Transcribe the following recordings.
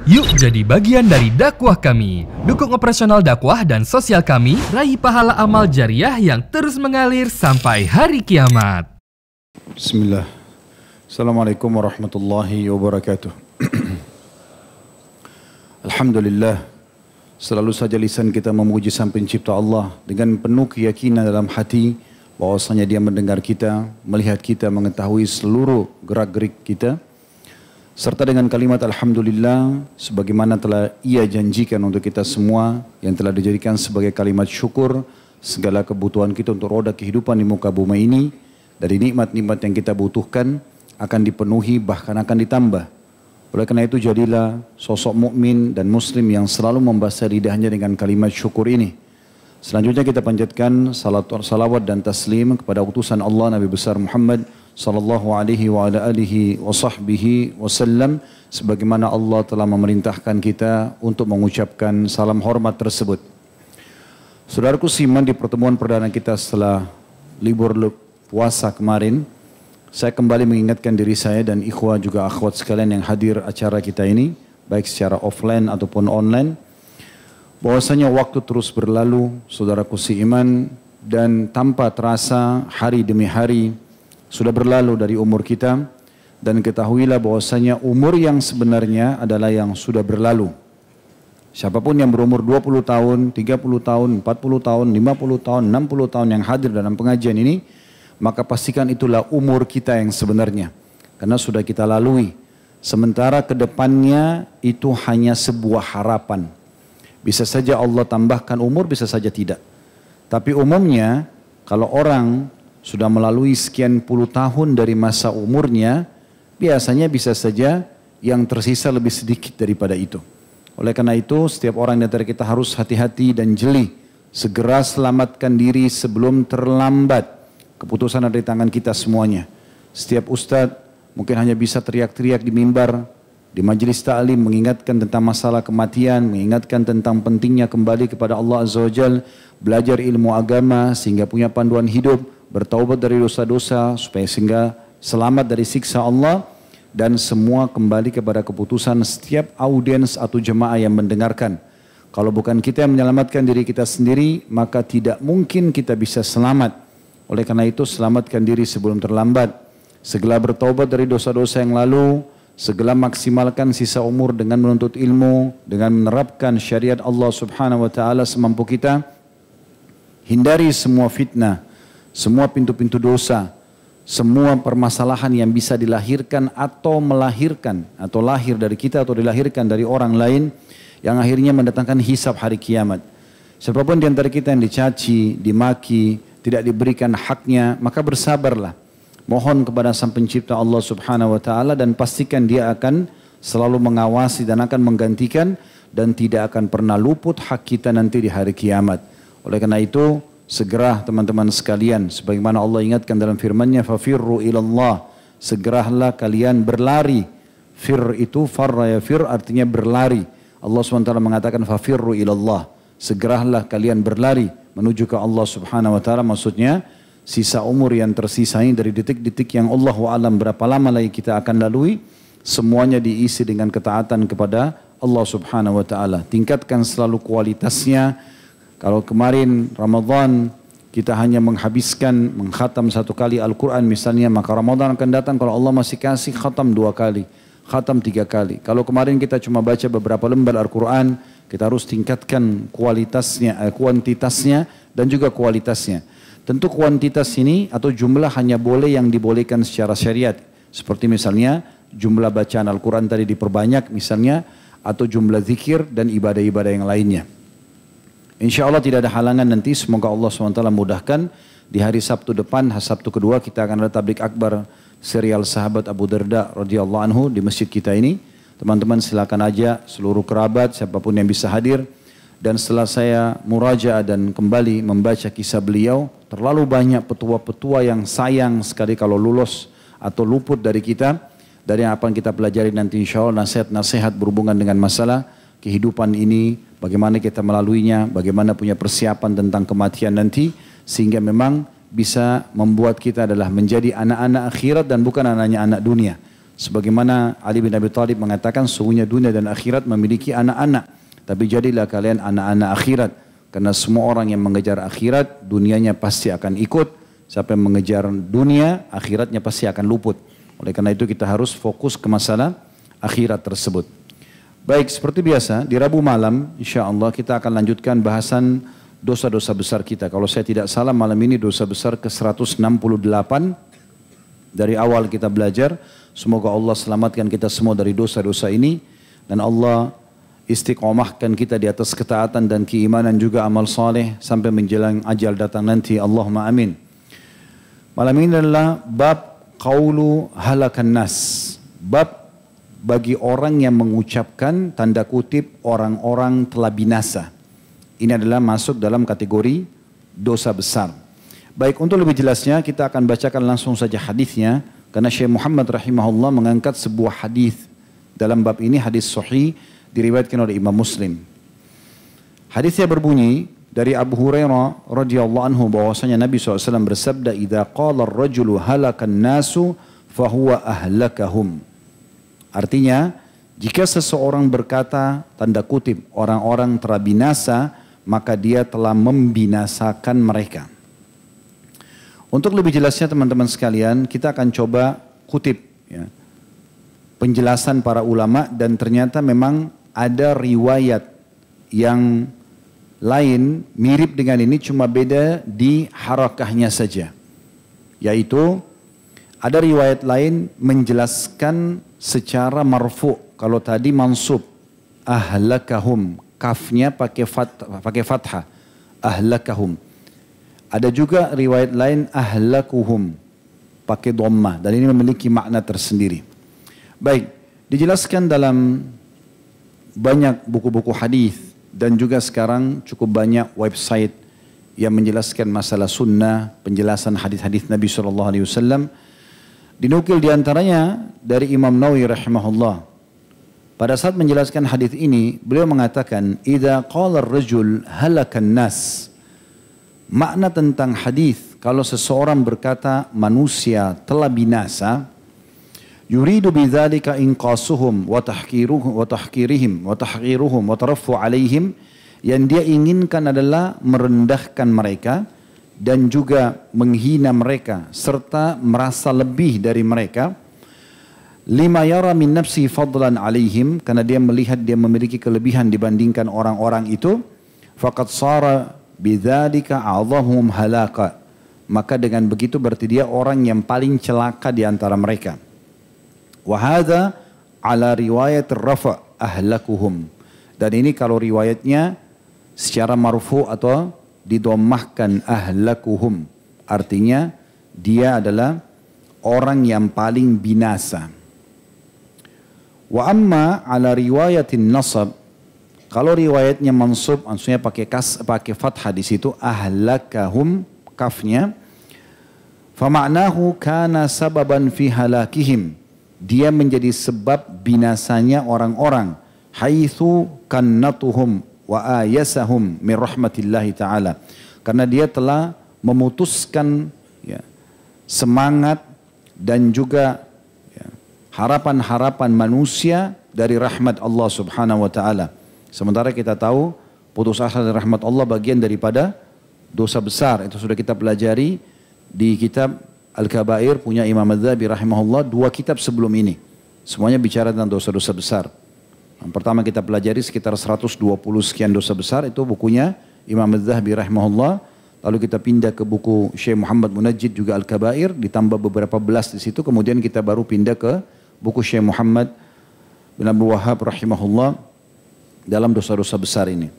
Yuk jadi bagian dari dakwah kami. Dukung operasional dakwah dan sosial kami, raih pahala amal jariah yang terus mengalir sampai hari kiamat. Bismillah. Assalamualaikum warahmatullahi wabarakatuh. Alhamdulillah. Selalu saja lisan kita memuji Sang Pencipta Allah dengan penuh keyakinan dalam hati bahwasanya Dia mendengar kita, melihat kita, mengetahui seluruh gerak-gerik kita. Serta dengan kalimat Alhamdulillah sebagaimana telah Ia janjikan untuk kita semua yang telah dijadikan sebagai kalimat syukur segala kebutuhan kita untuk roda kehidupan di muka bumi ini dari nikmat-nikmat yang kita butuhkan akan dipenuhi bahkan akan ditambah. Oleh karena itu jadilah sosok mukmin dan muslim yang selalu membasahi lidahnya dengan kalimat syukur ini. Selanjutnya kita panjatkan salawat dan taslim kepada utusan Allah Nabi besar Muhammad sallallahu alaihi wa ala alihi wa sahbihi wasallam sebagaimana Allah telah memerintahkan kita untuk mengucapkan salam hormat tersebut. Saudaraku siman, di pertemuan perdana kita setelah libur puasa kemarin, saya kembali mengingatkan diri saya dan ikhwah juga akhwat sekalian yang hadir acara kita ini, baik secara offline ataupun online, bahwasanya waktu terus berlalu, saudaraku seiman, dan tanpa terasa hari demi hari sudah berlalu dari umur kita, dan ketahuilah bahwasanya umur yang sebenarnya adalah yang sudah berlalu. Siapapun yang berumur 20 tahun, 30 tahun, 40 tahun, 50 tahun, 60 tahun yang hadir dalam pengajian ini, maka pastikan itulah umur kita yang sebenarnya. Karena sudah kita lalui. Sementara ke depannya itu hanya sebuah harapan. Bisa saja Allah tambahkan umur, bisa saja tidak. Tapi umumnya kalau orang sudah melalui sekian puluh tahun dari masa umurnya, biasanya bisa saja yang tersisa lebih sedikit daripada itu. Oleh karena itu, setiap orang di antara kita harus hati-hati dan jeli. Segera selamatkan diri sebelum terlambat. Keputusan ada di tangan kita semuanya. Setiap ustadz mungkin hanya bisa teriak-teriak di mimbar, di majelis ta'lim, mengingatkan tentang masalah kematian, mengingatkan tentang pentingnya kembali kepada Allah Azza wa Jalla, belajar ilmu agama sehingga punya panduan hidup, bertaubat dari dosa-dosa supaya sehingga selamat dari siksa Allah, dan semua kembali kepada keputusan setiap audiens atau jemaah yang mendengarkan. Kalau bukan kita yang menyelamatkan diri kita sendiri, maka tidak mungkin kita bisa selamat. Oleh karena itu selamatkan diri sebelum terlambat. Segera bertaubat dari dosa-dosa yang lalu, segera maksimalkan sisa umur dengan menuntut ilmu, dengan menerapkan syariat Allah Subhanahu wa taala semampu kita. Hindari semua fitnah, semua pintu-pintu dosa, semua permasalahan yang bisa dilahirkan atau melahirkan, atau lahir dari kita atau dilahirkan dari orang lain yang akhirnya mendatangkan hisab hari kiamat. Siapapun di antara kita yang dicaci, dimaki, tidak diberikan haknya, maka bersabarlah. Mohon kepada Sang Pencipta Allah Subhanahu wa taala dan pastikan Dia akan selalu mengawasi dan akan menggantikan dan tidak akan pernah luput hak kita nanti di hari kiamat. Oleh karena itu, segera teman-teman sekalian, sebagaimana Allah ingatkan dalam firman-Nya, fafirru ilallah, segeralah kalian berlari. Fir itu farra yafir artinya berlari. Allah SWT mengatakan fafirru ilallah, segeralah kalian berlari menuju ke Allah Subhanahu wa taala. Maksudnya sisa umur yang tersisa ini dari detik-detik yang Allahu a'lam berapa lama lagi kita akan lalui, semuanya diisi dengan ketaatan kepada Allah Subhanahu wa taala. Tingkatkan selalu kualitasnya. Kalau kemarin Ramadan kita hanya mengkhatam satu kali Al-Quran misalnya, maka Ramadan akan datang kalau Allah masih kasih khatam 2 kali, khatam 3 kali. Kalau kemarin kita cuma baca beberapa lembar Al-Quran, kita harus tingkatkan kuantitasnya dan juga kualitasnya. Tentu kuantitas ini atau jumlah hanya boleh yang dibolehkan secara syariat. Seperti misalnya jumlah bacaan Al-Quran tadi diperbanyak misalnya, atau jumlah zikir dan ibadah-ibadah yang lainnya. Insya Allah tidak ada halangan nanti, semoga Allah SWT mudahkan. Di hari Sabtu depan, Sabtu kedua, kita akan ada tablik akbar serial sahabat Abu Darda radhiyallahu anhu di masjid kita ini. Teman-teman silakan aja seluruh kerabat, siapapun yang bisa hadir. Dan setelah saya murajaah dan kembali membaca kisah beliau, terlalu banyak petua-petua yang sayang sekali kalau lulus atau luput dari kita. Dari apa yang kita pelajari nanti insya Allah, nasihat-nasihat berhubungan dengan masalah kehidupan ini, bagaimana kita melaluinya, bagaimana punya persiapan tentang kematian nanti, sehingga memang bisa membuat kita adalah menjadi anak-anak akhirat dan bukan anaknya anak dunia. Sebagaimana Ali bin Abi Thalib mengatakan, sesungguhnya dunia dan akhirat memiliki anak-anak. Tapi jadilah kalian anak-anak akhirat. Karena semua orang yang mengejar akhirat, dunianya pasti akan ikut. Siapa yang mengejar dunia, akhiratnya pasti akan luput. Oleh karena itu kita harus fokus ke masalah akhirat tersebut. Baik, seperti biasa, di Rabu malam, insya Allah kita akan lanjutkan bahasan dosa-dosa besar kita. Kalau saya tidak salah, malam ini dosa besar ke-168 dari awal kita belajar. Semoga Allah selamatkan kita semua dari dosa-dosa ini. Dan Allah istiqomahkan kita di atas ketaatan dan keimanan juga amal saleh sampai menjelang ajal datang nanti. Allahumma amin. Malam ini adalah bab qaulu halakan nas. Bab bagi orang yang mengucapkan tanda kutip orang-orang telah binasa. Ini adalah masuk dalam kategori dosa besar. Baik, untuk lebih jelasnya kita akan bacakan langsung saja hadisnya. Karena Syekh Muhammad rahimahullah mengangkat sebuah hadis dalam bab ini, hadis sahih diriwayatkan oleh Imam Muslim. Hadisnya berbunyi dari Abu Hurairah radhiyallahu anhu bahwasanya Nabi SAW bersabda, "Idza qala ar-rajulu halakan nasu fahuwa ahlakahum." Artinya, jika seseorang berkata, tanda kutip, orang-orang telah binasa, maka dia telah membinasakan mereka. Untuk lebih jelasnya teman-teman sekalian, kita akan coba kutip ya, penjelasan para ulama, dan ternyata memang ada riwayat yang lain mirip dengan ini, cuma beda di harakahnya saja. Yaitu, ada riwayat lain menjelaskan secara marfu. Kalau tadi mansub, ahlakahum, kafnya pakai fathah, ahlakahum. Ada juga riwayat lain ahlakuhum, pakai dhammah, dan ini memiliki makna tersendiri. Baik, dijelaskan dalam banyak buku-buku hadis dan juga sekarang cukup banyak website yang menjelaskan masalah sunnah, penjelasan hadis-hadis Nabi SAW. Dinukil diantaranya dari Imam Nawawi rahimahullah. Pada saat menjelaskan hadis ini, beliau mengatakan, "Idza qala ar-rajul halakan nas." Makna tentang hadis, kalau seseorang berkata manusia telah binasa, yuridu bidzalika inqasuhum wa tahqirihim wa taraffu alaihim, yang dia inginkan adalah merendahkan mereka dan juga menghina mereka serta merasa lebih dari mereka. Lima yara min nafsi fadlan alaihim, karena dia melihat dia memiliki kelebihan dibandingkan orang-orang itu. Faqad sara bidzalika a'dhahum halaka, maka dengan begitu berarti dia orang yang paling celaka di antara mereka. Wa hadza ala riwayat rafa ahlakuhum, dan ini kalau riwayatnya secara marfu atau didomahkan ahlakuhum, artinya dia adalah orang yang paling binasa. Wa amma ala riwayatin nasab, kalau riwayatnya mansub, maksudnya pakai fathah di situ, ahlakahum, kafnya, fama'nahu kana sababan fi halakihim, dia menjadi sebab binasanya orang-orang, haitsu kannatuhum wa ayasahum min rahmatillahi ta'ala, karena dia telah memutuskan ya, semangat dan juga ya, harapan-harapan manusia dari rahmat Allah subhanahu wa ta'ala. Sementara kita tahu putus asa dari rahmat Allah bagian daripada dosa besar. Itu sudah kita pelajari di kitab Al-Kabair punya Imam Adz-Dzahabi rahimahullah, 2 kitab sebelum ini. Semuanya bicara tentang dosa-dosa besar. Yang pertama kita pelajari sekitar 120 sekian dosa besar, itu bukunya Imam Adz-Dzahabi rahimahullah. Lalu kita pindah ke buku Syekh Muhammad Munajjid juga Al-Kabair, ditambah beberapa belas di situ. Kemudian kita baru pindah ke buku Syekh Muhammad bin Abdul Wahhab rahimahullah dalam dosa-dosa besar ini.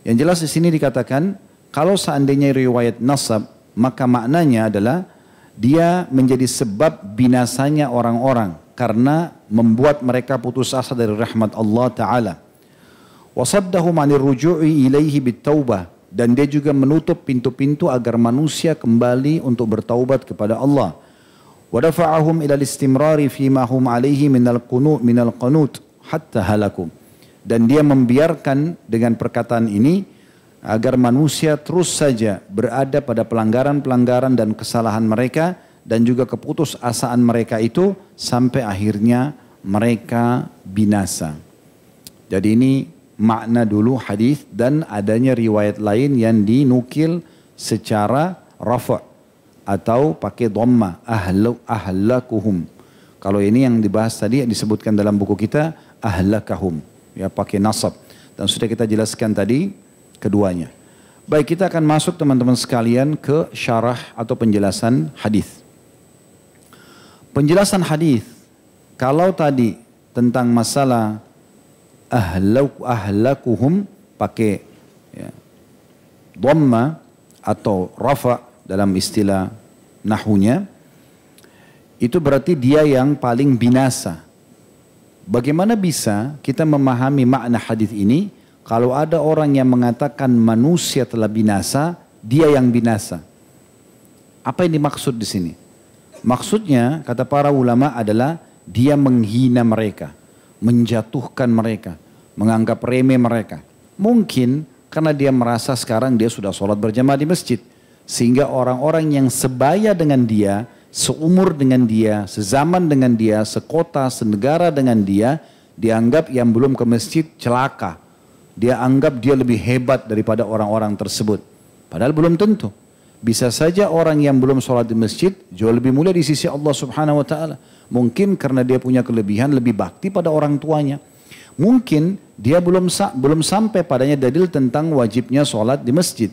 Yang jelas di sini dikatakan, kalau seandainya riwayat nasab, maka maknanya adalah dia menjadi sebab binasanya orang-orang karena membuat mereka putus asa dari rahmat Allah Ta'ala. Wasaddahum anir ruju'i ilaihi bit-taubah, dan dia juga menutup pintu-pintu agar manusia kembali untuk bertaubat kepada Allah. Wadafa'ahum ilal istimrari fima hum alaihi minal qunut hatta halaku, dan dia membiarkan dengan perkataan ini agar manusia terus saja berada pada pelanggaran-pelanggaran dan kesalahan mereka, dan juga keputusasaan mereka itu sampai akhirnya mereka binasa. Jadi ini makna dulu hadis dan adanya riwayat lain yang dinukil secara rafa' atau pakai dhamma, ahlakuhum. Kalau ini yang dibahas tadi disebutkan dalam buku kita ahlakahum, ya pakai nasab. Dan sudah kita jelaskan tadi keduanya. Baik, kita akan masuk teman-teman sekalian ke syarah atau penjelasan hadis. Penjelasan hadis, kalau tadi tentang masalah ahlakuhum pakai ya, dhamma atau rafa dalam istilah nahwunya, itu berarti dia yang paling binasa. Bagaimana bisa kita memahami makna hadis ini kalau ada orang yang mengatakan manusia telah binasa, dia yang binasa? Apa yang dimaksud di sini? Maksudnya kata para ulama adalah dia menghina mereka, menjatuhkan mereka, menganggap remeh mereka. Mungkin karena dia merasa sekarang dia sudah sholat berjamaah di masjid. Sehingga orang-orang yang sebaya dengan dia, seumur dengan dia, sezaman dengan dia, sekota, senegara dengan dia, dianggap yang belum ke masjid celaka. Dia anggap dia lebih hebat daripada orang-orang tersebut. Padahal belum tentu. Bisa saja orang yang belum sholat di masjid jauh lebih mulia di sisi Allah Subhanahu wa ta'ala. Mungkin karena dia punya kelebihan lebih bakti pada orang tuanya. Mungkin dia belum sampai padanya dalil tentang wajibnya sholat di masjid.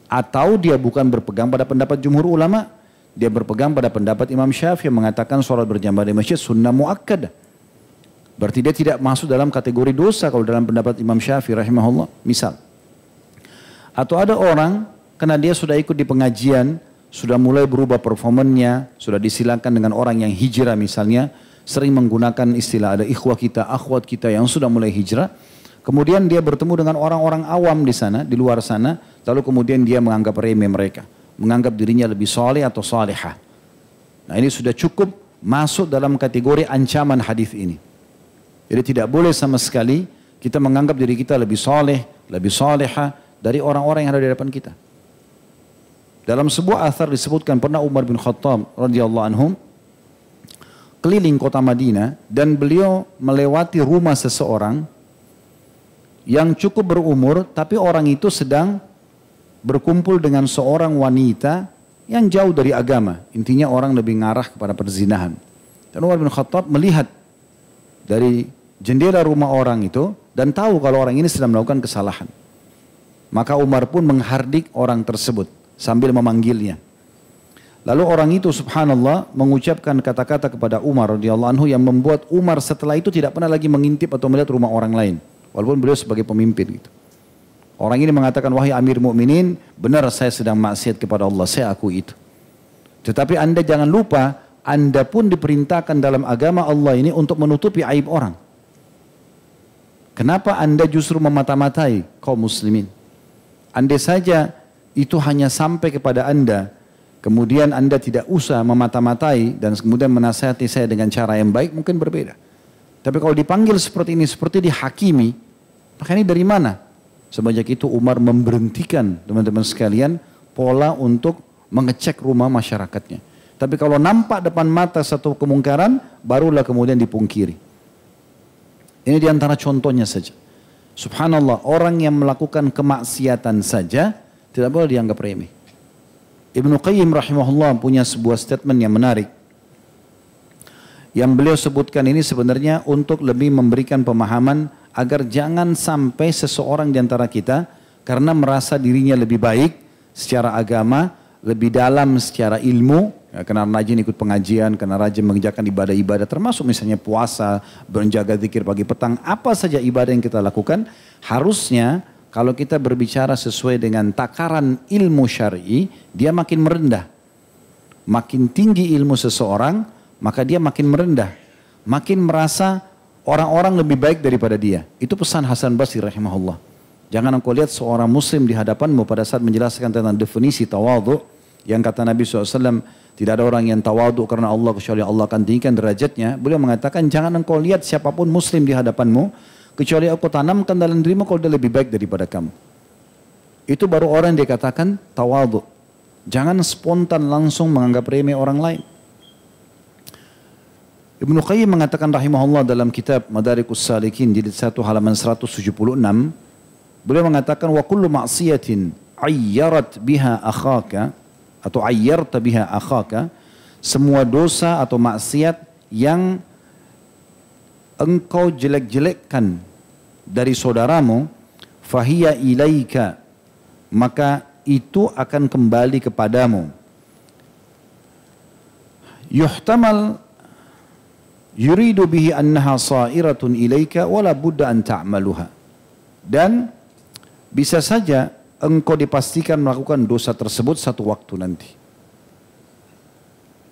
Atau dia bukan berpegang pada pendapat jumhur ulama. Dia berpegang pada pendapat Imam Syafi'i yang mengatakan sholat berjamaah di masjid sunnah muakkadah. Berarti dia tidak masuk dalam kategori dosa kalau dalam pendapat Imam Syafi'i rahimahullah. Misal. Atau ada orang karena dia sudah ikut di pengajian, sudah mulai berubah performanya, sudah disilakan dengan orang yang hijrah misalnya, sering menggunakan istilah ada ikhwah kita, akhwat kita yang sudah mulai hijrah. Kemudian dia bertemu dengan orang-orang awam di sana, di luar sana, lalu kemudian dia menganggap remeh mereka, menganggap dirinya lebih soleh atau salihah. Nah ini sudah cukup masuk dalam kategori ancaman hadis ini. Jadi tidak boleh sama sekali kita menganggap diri kita lebih soleh, lebih salihah dari orang-orang yang ada di hadapan kita. Dalam sebuah athar disebutkan pernah Umar bin Khattab radhiyallahu anhum keliling kota Madinah dan beliau melewati rumah seseorang yang cukup berumur tapi orang itu sedang berkumpul dengan seorang wanita yang jauh dari agama. Intinya orang lebih ngarah kepada perzinahan. Dan Umar bin Khattab melihat dari jendela rumah orang itu dan tahu kalau orang ini sedang melakukan kesalahan. Maka Umar pun menghardik orang tersebut sambil memanggilnya. Lalu orang itu subhanallah mengucapkan kata-kata kepada Umar radhiyallahu anhu yang membuat Umar setelah itu tidak pernah lagi mengintip atau melihat rumah orang lain. Walaupun beliau sebagai pemimpin gitu. Orang ini mengatakan, wahai Amir Mukminin, benar saya sedang maksiat kepada Allah, saya akui itu. Tetapi Anda jangan lupa, Anda pun diperintahkan dalam agama Allah ini untuk menutupi aib orang. Kenapa Anda justru memata-matai kaum muslimin? Andai saja itu hanya sampai kepada Anda, kemudian Anda tidak usah memata-matai dan kemudian menasihati saya dengan cara yang baik, mungkin berbeda. Tapi kalau dipanggil seperti ini, seperti dihakimi, maka ini dari mana? Sebanyak itu Umar memberhentikan teman-teman sekalian pola untuk mengecek rumah masyarakatnya. Tapi kalau nampak depan mata satu kemungkaran, barulah kemudian dipungkiri. Ini diantara contohnya saja. Subhanallah, orang yang melakukan kemaksiatan saja tidak boleh dianggap remeh. Ibnu Qayyim rahimahullah punya sebuah statement yang menarik. Yang beliau sebutkan ini sebenarnya untuk lebih memberikan pemahaman agar jangan sampai seseorang di antara kita karena merasa dirinya lebih baik secara agama, lebih dalam secara ilmu, ya, karena rajin ikut pengajian, karena rajin mengerjakan ibadah-ibadah termasuk misalnya puasa, menjaga zikir pagi petang, apa saja ibadah yang kita lakukan, harusnya kalau kita berbicara sesuai dengan takaran ilmu syar'i, dia makin merendah. Makin tinggi ilmu seseorang, maka dia makin merendah. Makin merasa orang-orang lebih baik daripada dia. Itu pesan Hasan Basri rahimahullah. Jangan engkau lihat seorang muslim di hadapanmu pada saat menjelaskan tentang definisi tawadhu, yang kata Nabi SAW, tidak ada orang yang tawadhu karena Allah kecuali Allah akan tinggikan derajatnya. Beliau mengatakan, jangan engkau lihat siapapun muslim di hadapanmu, kecuali aku tanamkan dalam dirimu kalau dia lebih baik daripada kamu. Itu baru orang yang dikatakan tawadhu. Jangan spontan langsung menganggap remeh orang lain. Ibnu Qayyim mengatakan rahimahullah dalam kitab Madarikus Salikin jilid 1 halaman 176, beliau mengatakan wa kullu ma'siyatin ayyarat biha akhaka atau ayyarta biha akhaka, semua dosa atau maksiat yang engkau jelek-jelekkan dari saudaramu, fahiya ilaika, maka itu akan kembali kepadamu. Yuhtamal yuridu bihi annaha sa'iratun ilaika wala budda an ta'maluha. Dan bisa saja engkau dipastikan melakukan dosa tersebut satu waktu nanti.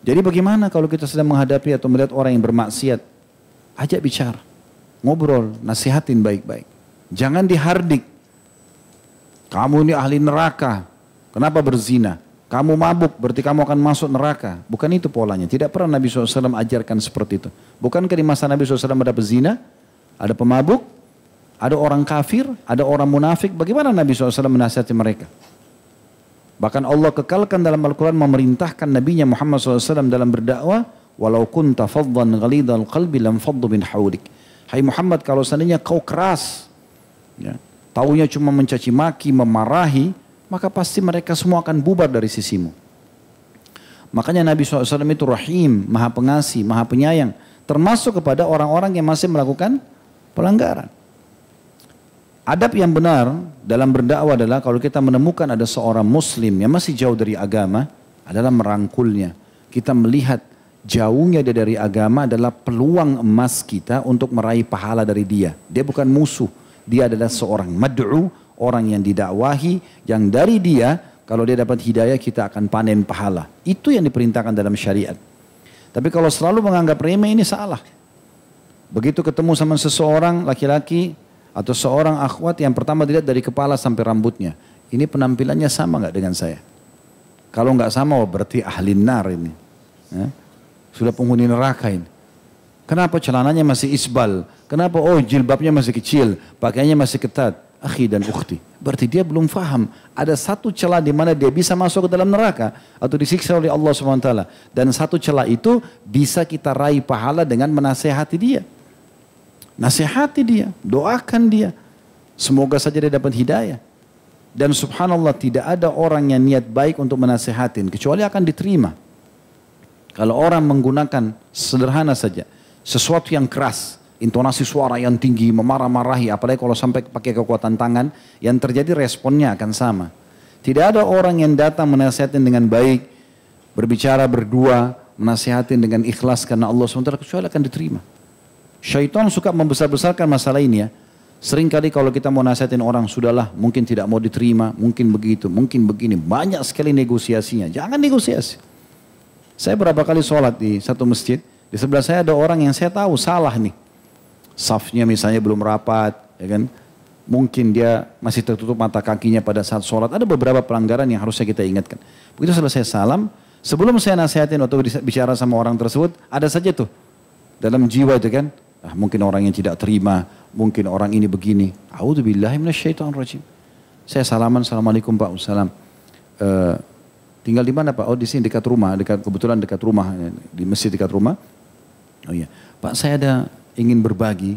Jadi bagaimana kalau kita sedang menghadapi atau melihat orang yang bermaksiat? Ajak bicara, ngobrol, nasihatin baik-baik. Jangan dihardik. Kamu ini ahli neraka, kenapa berzina? Kamu mabuk, berarti kamu akan masuk neraka. Bukan itu polanya. Tidak pernah Nabi SAW ajarkan seperti itu. Bukankah di masa Nabi SAW ada pezina, ada pemabuk, ada orang kafir, ada orang munafik. Bagaimana Nabi SAW menasihati mereka? Bahkan Allah kekalkan dalam Al-Quran memerintahkan Nabinya Muhammad SAW dalam berdakwah, walau kunta faddan ghalidhal qalbi lam faddu min hawlik. Hai Muhammad, kalau seandainya kau keras, ya, taunya cuma mencaci maki, memarahi, maka pasti mereka semua akan bubar dari sisimu. Makanya Nabi SAW itu rahim, maha pengasih, maha penyayang, termasuk kepada orang-orang yang masih melakukan pelanggaran. Adab yang benar dalam berdakwah adalah kalau kita menemukan ada seorang muslim yang masih jauh dari agama, adalah merangkulnya. Kita melihat jauhnya dia dari agama adalah peluang emas kita untuk meraih pahala dari dia. Dia bukan musuh, dia adalah seorang mad'u, orang yang didakwahi, yang dari dia kalau dia dapat hidayah kita akan panen pahala. Itu yang diperintahkan dalam syariat. Tapi kalau selalu menganggap remeh ini salah. Begitu ketemu sama seseorang laki-laki atau seorang akhwat yang pertama dilihat dari kepala sampai rambutnya. Ini penampilannya sama nggak dengan saya? Kalau nggak sama, oh berarti ahli nar ini. Ya? Sudah penghuni neraka ini. Kenapa celananya masih isbal? Kenapa oh jilbabnya masih kecil, pakaiannya masih ketat? Akhi dan ukhti, berarti dia belum faham ada satu celah di mana dia bisa masuk ke dalam neraka atau disiksa oleh Allah SWT. Dan satu celah itu bisa kita raih pahala dengan menasehati dia. Nasihati dia, doakan dia. Semoga saja dia dapat hidayah. Dan subhanallah tidak ada orang yang niat baik untuk menasehatin kecuali akan diterima. Kalau orang menggunakan sederhana saja sesuatu yang keras, intonasi suara yang tinggi, memarah-marahi, apalagi kalau sampai pakai kekuatan tangan, yang terjadi responnya akan sama. Tidak ada orang yang datang menasihatin dengan baik, berbicara berdua, menasihatin dengan ikhlas karena Allah SWT kecuali akan diterima. Syaitan suka membesar-besarkan masalah ini ya. Seringkali kalau kita mau nasihatin orang, sudahlah mungkin tidak mau diterima, mungkin begitu, mungkin begini. Banyak sekali negosiasinya, jangan negosiasi. Saya berapa kali sholat di satu masjid, di sebelah saya ada orang yang saya tahu salah nih. Safnya misalnya belum rapat, ya kan? Mungkin dia masih tertutup mata kakinya pada saat sholat. Ada beberapa pelanggaran yang harusnya kita ingatkan. Begitu selesai salam, sebelum saya nasihatin atau bicara sama orang tersebut, ada saja tuh dalam jiwa itu kan, mungkin orang yang tidak terima, mungkin orang ini begini. A'udzubillahi minasyaitonirrajim. Saya salaman, assalamualaikum Pak, salam. Tinggal di mana Pak? Oh di sini dekat rumah, kebetulan dekat rumah, di masjid dekat rumah. Oh iya, Pak saya ada ingin berbagi,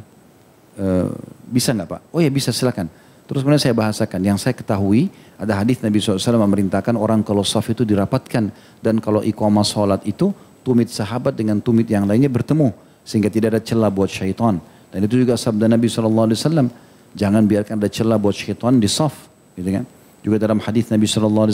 bisa nggak Pak? Oh ya bisa silakan. Terus kemudian saya bahasakan, yang saya ketahui ada hadis Nabi SAW memerintahkan orang kalau shaf itu dirapatkan dan kalau iqamah sholat itu tumit sahabat dengan tumit yang lainnya bertemu sehingga tidak ada celah buat syaitan. Dan itu juga sabda Nabi SAW, jangan biarkan ada celah buat syaitan di shaf, gitu kan? Juga dalam hadis Nabi SAW,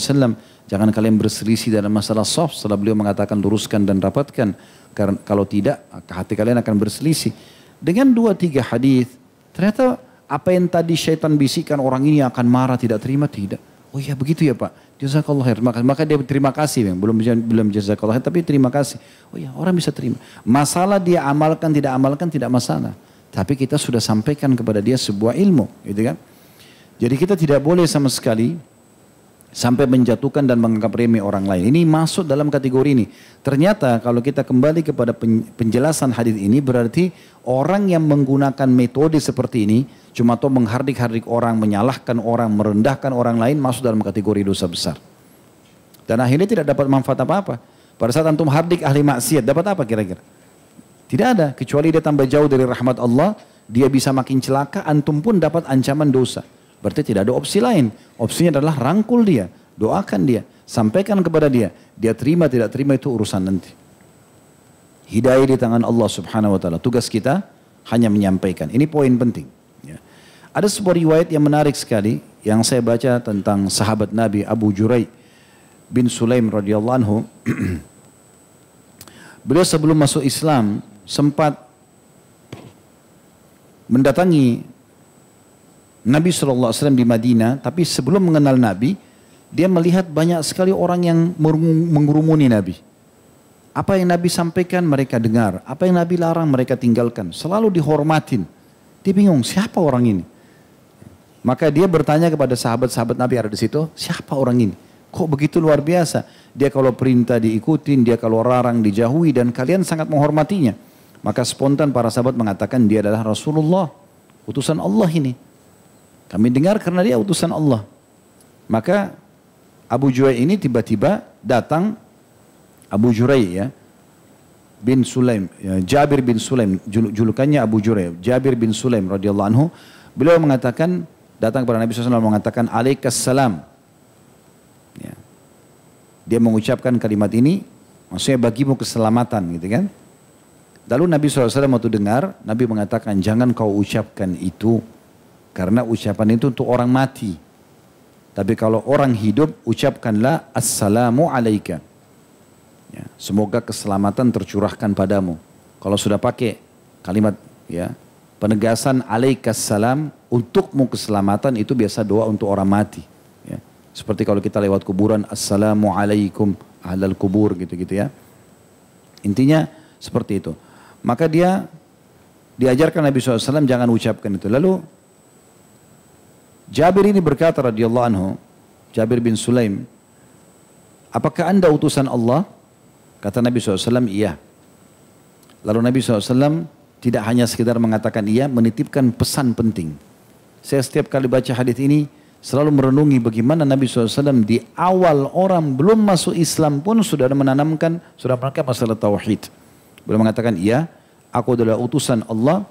jangan kalian berselisih dalam masalah shaf setelah beliau mengatakan luruskan dan rapatkan. Karena kalau tidak, hati kalian akan berselisih. Dengan 2-3 hadis, ternyata apa yang tadi syaitan bisikan orang ini akan marah, tidak terima, tidak. Oh iya begitu ya Pak, jazakallah khair. Maka dia terima kasih, belum jazakallah khair, tapi terima kasih. Oh iya orang bisa terima. Masalah dia amalkan tidak masalah. Tapi kita sudah sampaikan kepada dia sebuah ilmu, gitu kan. Jadi kita tidak boleh sama sekali sampai menjatuhkan dan menganggap remeh orang lain. Ini masuk dalam kategori ini. Ternyata kalau kita kembali kepada penjelasan hadis ini, berarti orang yang menggunakan metode seperti ini, cuma atau menghardik-hardik orang, menyalahkan orang, merendahkan orang lain, masuk dalam kategori dosa besar. Dan akhirnya tidak dapat manfaat apa-apa. Pada saat antum hardik ahli maksiat, dapat apa kira-kira? Tidak ada, kecuali dia tambah jauh dari rahmat Allah, dia bisa makin celaka, antum pun dapat ancaman dosa. Berarti tidak ada opsi lain. Opsinya adalah rangkul dia, doakan dia, sampaikan kepada dia. Dia terima tidak terima itu urusan nanti. Hidayah di tangan Allah Subhanahu wa taala. Tugas kita hanya menyampaikan. Ini poin penting. Ya. Ada sebuah riwayat yang menarik sekali yang saya baca tentang sahabat Nabi Abu Jurai bin Sulaim radhiyallahu anhu. Beliau sebelum masuk Islam sempat mendatangi Nabi SAW di Madinah, tapi sebelum mengenal Nabi, dia melihat banyak sekali orang yang mengurumuni Nabi. Apa yang Nabi sampaikan mereka dengar, apa yang Nabi larang mereka tinggalkan, selalu dihormatin. Dia bingung, siapa orang ini? Maka dia bertanya kepada sahabat-sahabat Nabi yang ada di situ, siapa orang ini? Kok begitu luar biasa? Dia kalau perintah diikutin, dia kalau larang dijauhi dan kalian sangat menghormatinya. Maka spontan para sahabat mengatakan dia adalah Rasulullah, utusan Allah ini. Kami dengar karena dia utusan Allah. Maka Abu Jurai ini tiba-tiba datang, Abu Jurai ya, bin Sulaim, ya, Jabir bin Sulaim, julukannya Abu Jurai, Jabir bin Sulaim radhiyallahu anhu. Beliau mengatakan, datang kepada Nabi SAW mengatakan, alaikassalam. Ya. Dia mengucapkan kalimat ini, maksudnya bagimu keselamatan gitu kan. Lalu Nabi SAW waktu dengar, Nabi mengatakan jangan kau ucapkan itu. Karena ucapan itu untuk orang mati. Tapi kalau orang hidup, ucapkanlah assalamu alaika. Ya, semoga keselamatan tercurahkan padamu. Kalau sudah pakai kalimat ya penegasan alaikassalam, untukmu keselamatan, itu biasa doa untuk orang mati. Ya. Seperti kalau kita lewat kuburan, assalamu alaikum ahlal kubur gitu-gitu ya. Intinya seperti itu. Maka dia diajarkan Nabi SAW jangan ucapkan itu. Lalu Jabir ini berkata radhiyallahu anhu, Jabir bin Sulaim, apakah anda utusan Allah? Kata Nabi SAW, iya. Lalu Nabi SAW tidak hanya sekedar mengatakan iya, menitipkan pesan penting. Saya setiap kali baca hadis ini selalu merenungi bagaimana Nabi SAW di awal orang belum masuk Islam pun sudah menanamkan, sudah menanamkan masalah tauhid. Beliau mengatakan, iya, aku adalah utusan Allah,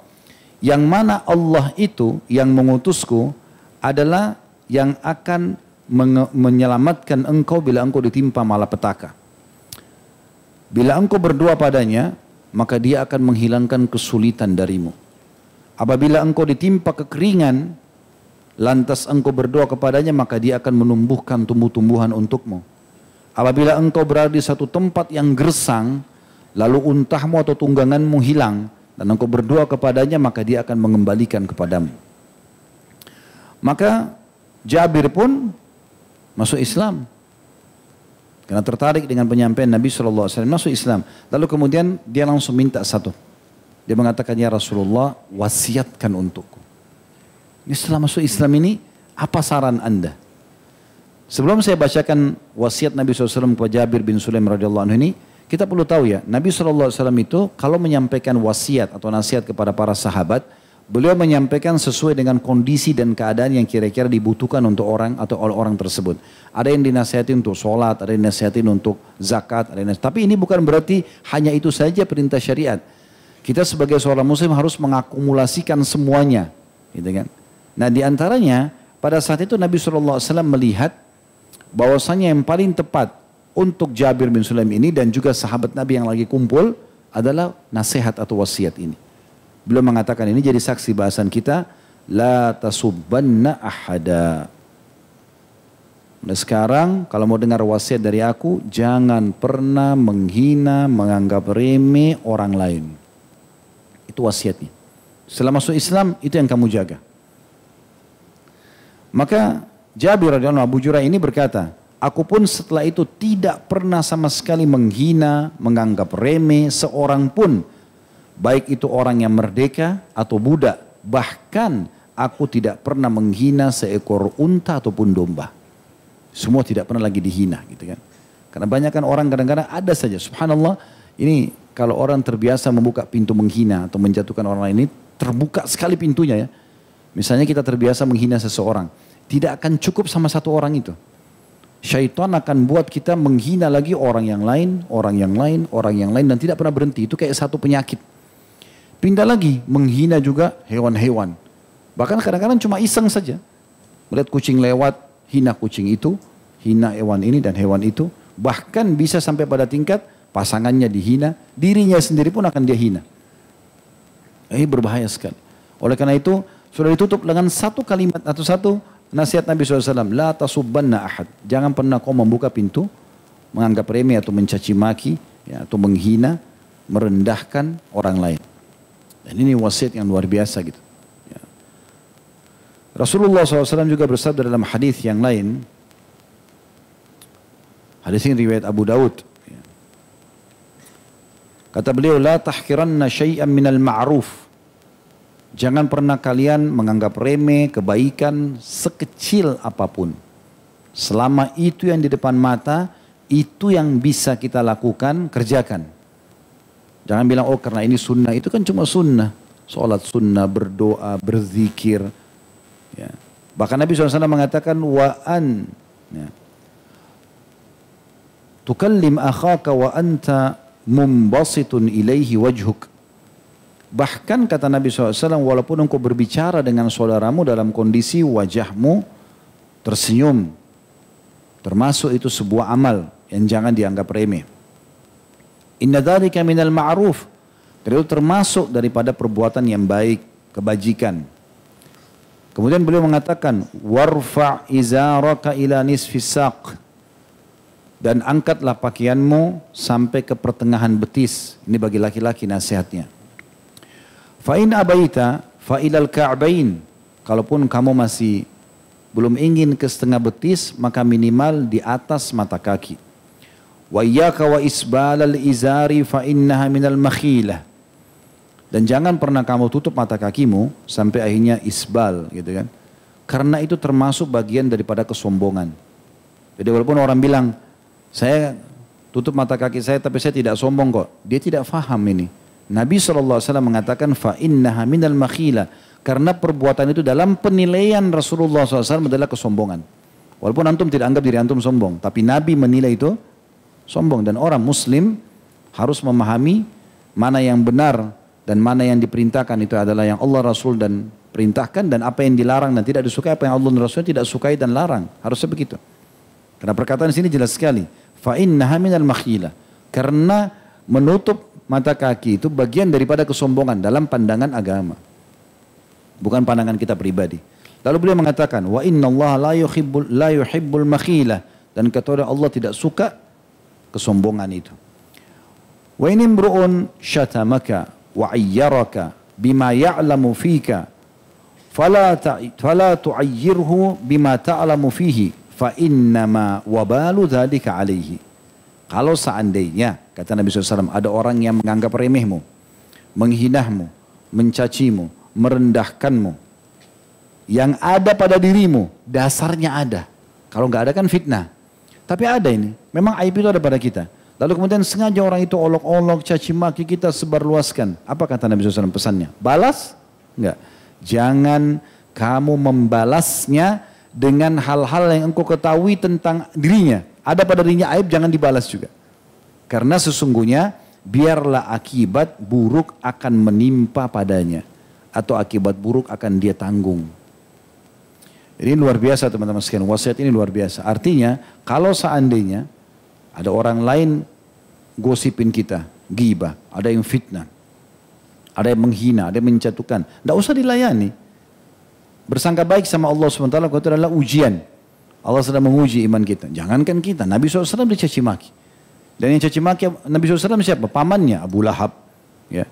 yang mana Allah itu yang mengutusku adalah yang akan menyelamatkan engkau bila engkau ditimpa malapetaka. Bila engkau berdoa padanya, maka dia akan menghilangkan kesulitan darimu. Apabila engkau ditimpa kekeringan, lantas engkau berdoa kepadanya, maka dia akan menumbuhkan tumbuh-tumbuhan untukmu. Apabila engkau berada di satu tempat yang gersang, lalu untahmu atau tungganganmu hilang, dan engkau berdoa kepadanya, maka dia akan mengembalikan kepadamu. Maka Jabir pun masuk Islam. Karena tertarik dengan penyampaian Nabi SAW, masuk Islam. Lalu kemudian dia langsung minta satu. Dia mengatakan, ya Rasulullah, wasiatkan untukku. Ini setelah masuk Islam ini, apa saran anda? Sebelum saya bacakan wasiat Nabi SAW kepada Jabir bin Sulaim radhiyallahu anhu ini, kita perlu tahu ya, Nabi SAW itu kalau menyampaikan wasiat atau nasihat kepada para sahabat, beliau menyampaikan sesuai dengan kondisi dan keadaan yang kira-kira dibutuhkan untuk orang atau oleh orang tersebut. Ada yang dinasihatin untuk sholat, ada yang dinasihatin untuk zakat, tapi ini bukan berarti hanya itu saja perintah syariat. Kita sebagai seorang muslim harus mengakumulasikan semuanya. Gitu kan? Nah diantaranya pada saat itu Nabi SAW melihat bahwasanya yang paling tepat untuk Jabir bin Sulaim ini dan juga sahabat Nabi yang lagi kumpul adalah nasihat atau wasiat ini. Beliau mengatakan ini jadi saksi bahasan kita, la tasubbanna ahada. Nah sekarang kalau mau dengar wasiat dari aku, jangan pernah menghina, menganggap remeh orang lain. Itu wasiatnya. Setelah masuk Islam itu yang kamu jaga. Maka Jabir radhiyallahu anhu Abu Jurai ini berkata, aku pun setelah itu tidak pernah sama sekali menghina, menganggap remeh seorang pun. Baik itu orang yang merdeka atau budak. Bahkan aku tidak pernah menghina seekor unta ataupun domba. Semua tidak pernah lagi dihina gitu kan. Karena banyak kan orang kadang-kadang ada saja. Subhanallah, ini kalau orang terbiasa membuka pintu menghina atau menjatuhkan orang lain, ini terbuka sekali pintunya ya. Misalnya kita terbiasa menghina seseorang. Tidak akan cukup sama satu orang itu. Syaitan akan buat kita menghina lagi orang yang lain, orang yang lain, orang yang lain dan tidak pernah berhenti. Itu kayak satu penyakit. Pindah lagi menghina juga hewan-hewan. Bahkan kadang-kadang cuma iseng saja. Melihat kucing lewat, hina kucing itu, hina hewan ini dan hewan itu. Bahkan bisa sampai pada tingkat pasangannya dihina, dirinya sendiri pun akan dia hina. Ini berbahaya sekali. Oleh karena itu sudah ditutup dengan satu kalimat atau satu nasihat Nabi SAW. La tasubbanna ahad. Jangan pernah kau membuka pintu, menganggap remeh atau mencaci maki, ya, atau menghina, merendahkan orang lain. Dan ini wasiat yang luar biasa gitu. Ya. Rasulullah SAW juga bersabda dalam hadis yang lain. Hadis ini riwayat Abu Daud. Ya. Kata beliau, la tahkiranna syai'an minal ma'ruf. Jangan pernah kalian menganggap remeh kebaikan sekecil apapun. Selama itu yang di depan mata, itu yang bisa kita lakukan, kerjakan. Jangan bilang, oh karena ini sunnah, itu kan cuma sunnah. Sholat sunnah, berdoa, berzikir. Ya. Bahkan Nabi SAW mengatakan, wa'an. Ya. Tukallim akhaka wa anta mumbasitun ilaihi wajhuk. Bahkan kata Nabi SAW, walaupun engkau berbicara dengan saudaramu dalam kondisi wajahmu tersenyum. Termasuk itu sebuah amal yang jangan dianggap remeh. Inna dzalika minal ma'ruf. Itu termasuk daripada perbuatan yang baik, kebajikan. Kemudian beliau mengatakan, warfa' izaraka ila nisfis saq. Dan angkatlah pakaianmu sampai ke pertengahan betis. Ini bagi laki-laki nasihatnya. Fa in abaita fa ilal ka'bain. Kalaupun kamu masih belum ingin ke setengah betis, maka minimal di atas mata kaki. Wa iyyaka wa isbalal izari fa innaha minal makhilah. Dan jangan pernah kamu tutup mata kakimu sampai akhirnya isbal gitu kan. Karena itu termasuk bagian daripada kesombongan. Jadi walaupun orang bilang, saya tutup mata kaki saya tapi saya tidak sombong kok. Dia tidak faham ini. Nabi SAW mengatakan fa innaha minal makhilah. Karena perbuatan itu dalam penilaian Rasulullah SAW adalah kesombongan. Walaupun antum tidak anggap diri antum sombong, tapi Nabi menilai itu sombong. Dan orang muslim harus memahami mana yang benar dan mana yang diperintahkan itu adalah yang Allah Rasul dan perintahkan, dan apa yang dilarang dan tidak disukai, apa yang Allah dan Rasul tidak sukai dan larang. Harusnya begitu. Karena perkataan sini jelas sekali. Fa innaha minal makhilah. Karena menutup mata kaki itu bagian daripada kesombongan dalam pandangan agama. Bukan pandangan kita pribadi. Lalu beliau mengatakan, wa innallaha la yuhibbul makhilah. Dan kata Allah tidak suka kesombongan itu. Wa in imru'un syatamaka wa ayyaraka bima ya'lamu fika fala tu'ayyirhu bima ta'lamu fihi fa innama wabalu dzalika alaihi. Kalau seandainya kata Nabi SAW ada orang yang menganggap remehmu, menghinahmu, mencacimu, merendahkanmu, yang ada pada dirimu dasarnya ada. Kalau nggak ada kan fitnah. Tapi ada ini, memang aib itu ada pada kita. Lalu kemudian sengaja orang itu olok-olok, caci maki, kita sebarluaskan. Apa kata Nabi SAW pesannya? Balas? Enggak. Jangan kamu membalasnya dengan hal-hal yang engkau ketahui tentang dirinya. Ada pada dirinya aib, jangan dibalas juga. Karena sesungguhnya biarlah akibat buruk akan menimpa padanya. Atau akibat buruk akan dia tanggung. Ini luar biasa teman-teman sekalian, wasiat ini luar biasa. Artinya kalau seandainya ada orang lain gosipin kita, ghibah, ada yang fitnah, ada yang menghina, ada yang menjatuhkan, tidak usah dilayani. Bersangka baik sama Allah SWT, itu adalah ujian. Allah sedang menguji iman kita. Jangankan kita, Nabi SAW dicaci maki. Dan yang caci maki Nabi SAW siapa? Pamannya Abu Lahab. Ya.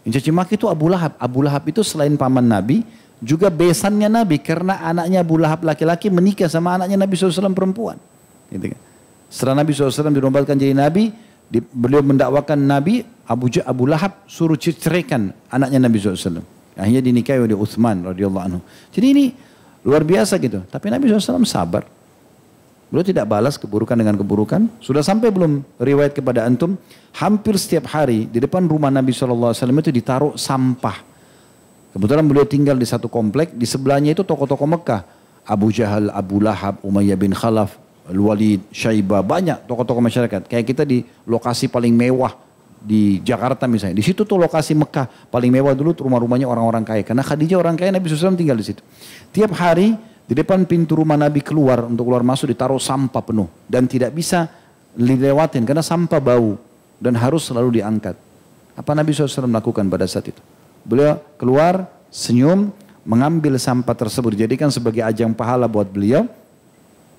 Yang caci maki itu Abu Lahab. Abu Lahab itu selain paman Nabi, juga besannya Nabi. Karena anaknya Abu Lahab laki-laki menikah sama anaknya Nabi SAW perempuan. Gitu kan. Setelah Nabi SAW dinobatkan jadi Nabi, beliau mendakwakan Nabi, Abu Lahab suruh ceraikan anaknya Nabi SAW. Akhirnya dinikahi oleh Uthman radhiyallahu anhu. Jadi ini luar biasa gitu. Tapi Nabi SAW sabar. Beliau tidak balas keburukan dengan keburukan. Sudah sampai belum riwayat kepada antum, hampir setiap hari di depan rumah Nabi SAW itu ditaruh sampah. Kebetulan beliau tinggal di satu komplek, di sebelahnya itu tokoh-tokoh Mekah. Abu Jahal, Abu Lahab, Umayyah bin Khalaf, Al-Walid, Syaibah, banyak tokoh-tokoh masyarakat. Kayak kita di lokasi paling mewah di Jakarta misalnya. Di situ tuh lokasi Mekah paling mewah dulu rumah-rumahnya orang-orang kaya. Karena Khadijah orang kaya, Nabi SAW tinggal di situ. Tiap hari di depan pintu rumah Nabi keluar untuk keluar masuk ditaruh sampah penuh dan tidak bisa dilewatin karena sampah bau dan harus selalu diangkat. Apa Nabi SAW melakukan pada saat itu? Beliau keluar, senyum, mengambil sampah tersebut dijadikan sebagai ajang pahala buat beliau.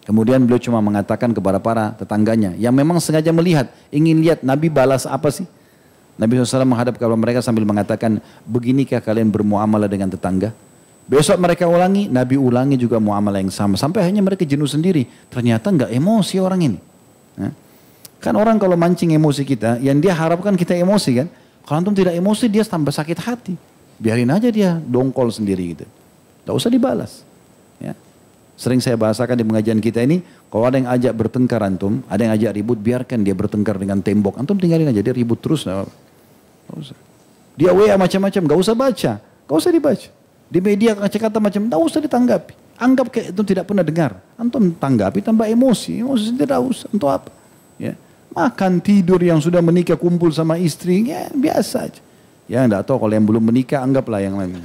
Kemudian beliau cuma mengatakan kepada para tetangganya yang memang sengaja melihat, ingin lihat Nabi balas apa sih. Nabi SAW menghadap kepada mereka sambil mengatakan, beginikah kalian bermuamalah dengan tetangga? Besok mereka ulangi, Nabi ulangi juga muamalah yang sama. Sampai akhirnya mereka jenuh sendiri. Ternyata nggak emosi orang ini. Kan orang kalau mancing emosi kita, yang dia harapkan kita emosi kan. Kalau antum tidak emosi, dia tambah sakit hati. Biarin aja dia dongkol sendiri gitu. Nggak usah dibalas. Ya. Sering saya bahasakan di pengajian kita ini, kalau ada yang ajak bertengkar antum, ada yang ajak ribut, biarkan dia bertengkar dengan tembok. Antum tinggalin aja, dia ribut terus. Gak usah. Dia WA macam-macam, gak usah baca. Gak usah dibaca. Di media kata-kata macam, gak usah ditanggapi. Anggap kayak itu tidak pernah dengar. Antum tanggapi tambah emosi. Emosi tidak usah. Untuk apa? Ya. Makan, tidur yang sudah menikah, kumpul sama istri, ya biasa aja. Ya enggak tahu kalau yang belum menikah, anggaplah yang lain.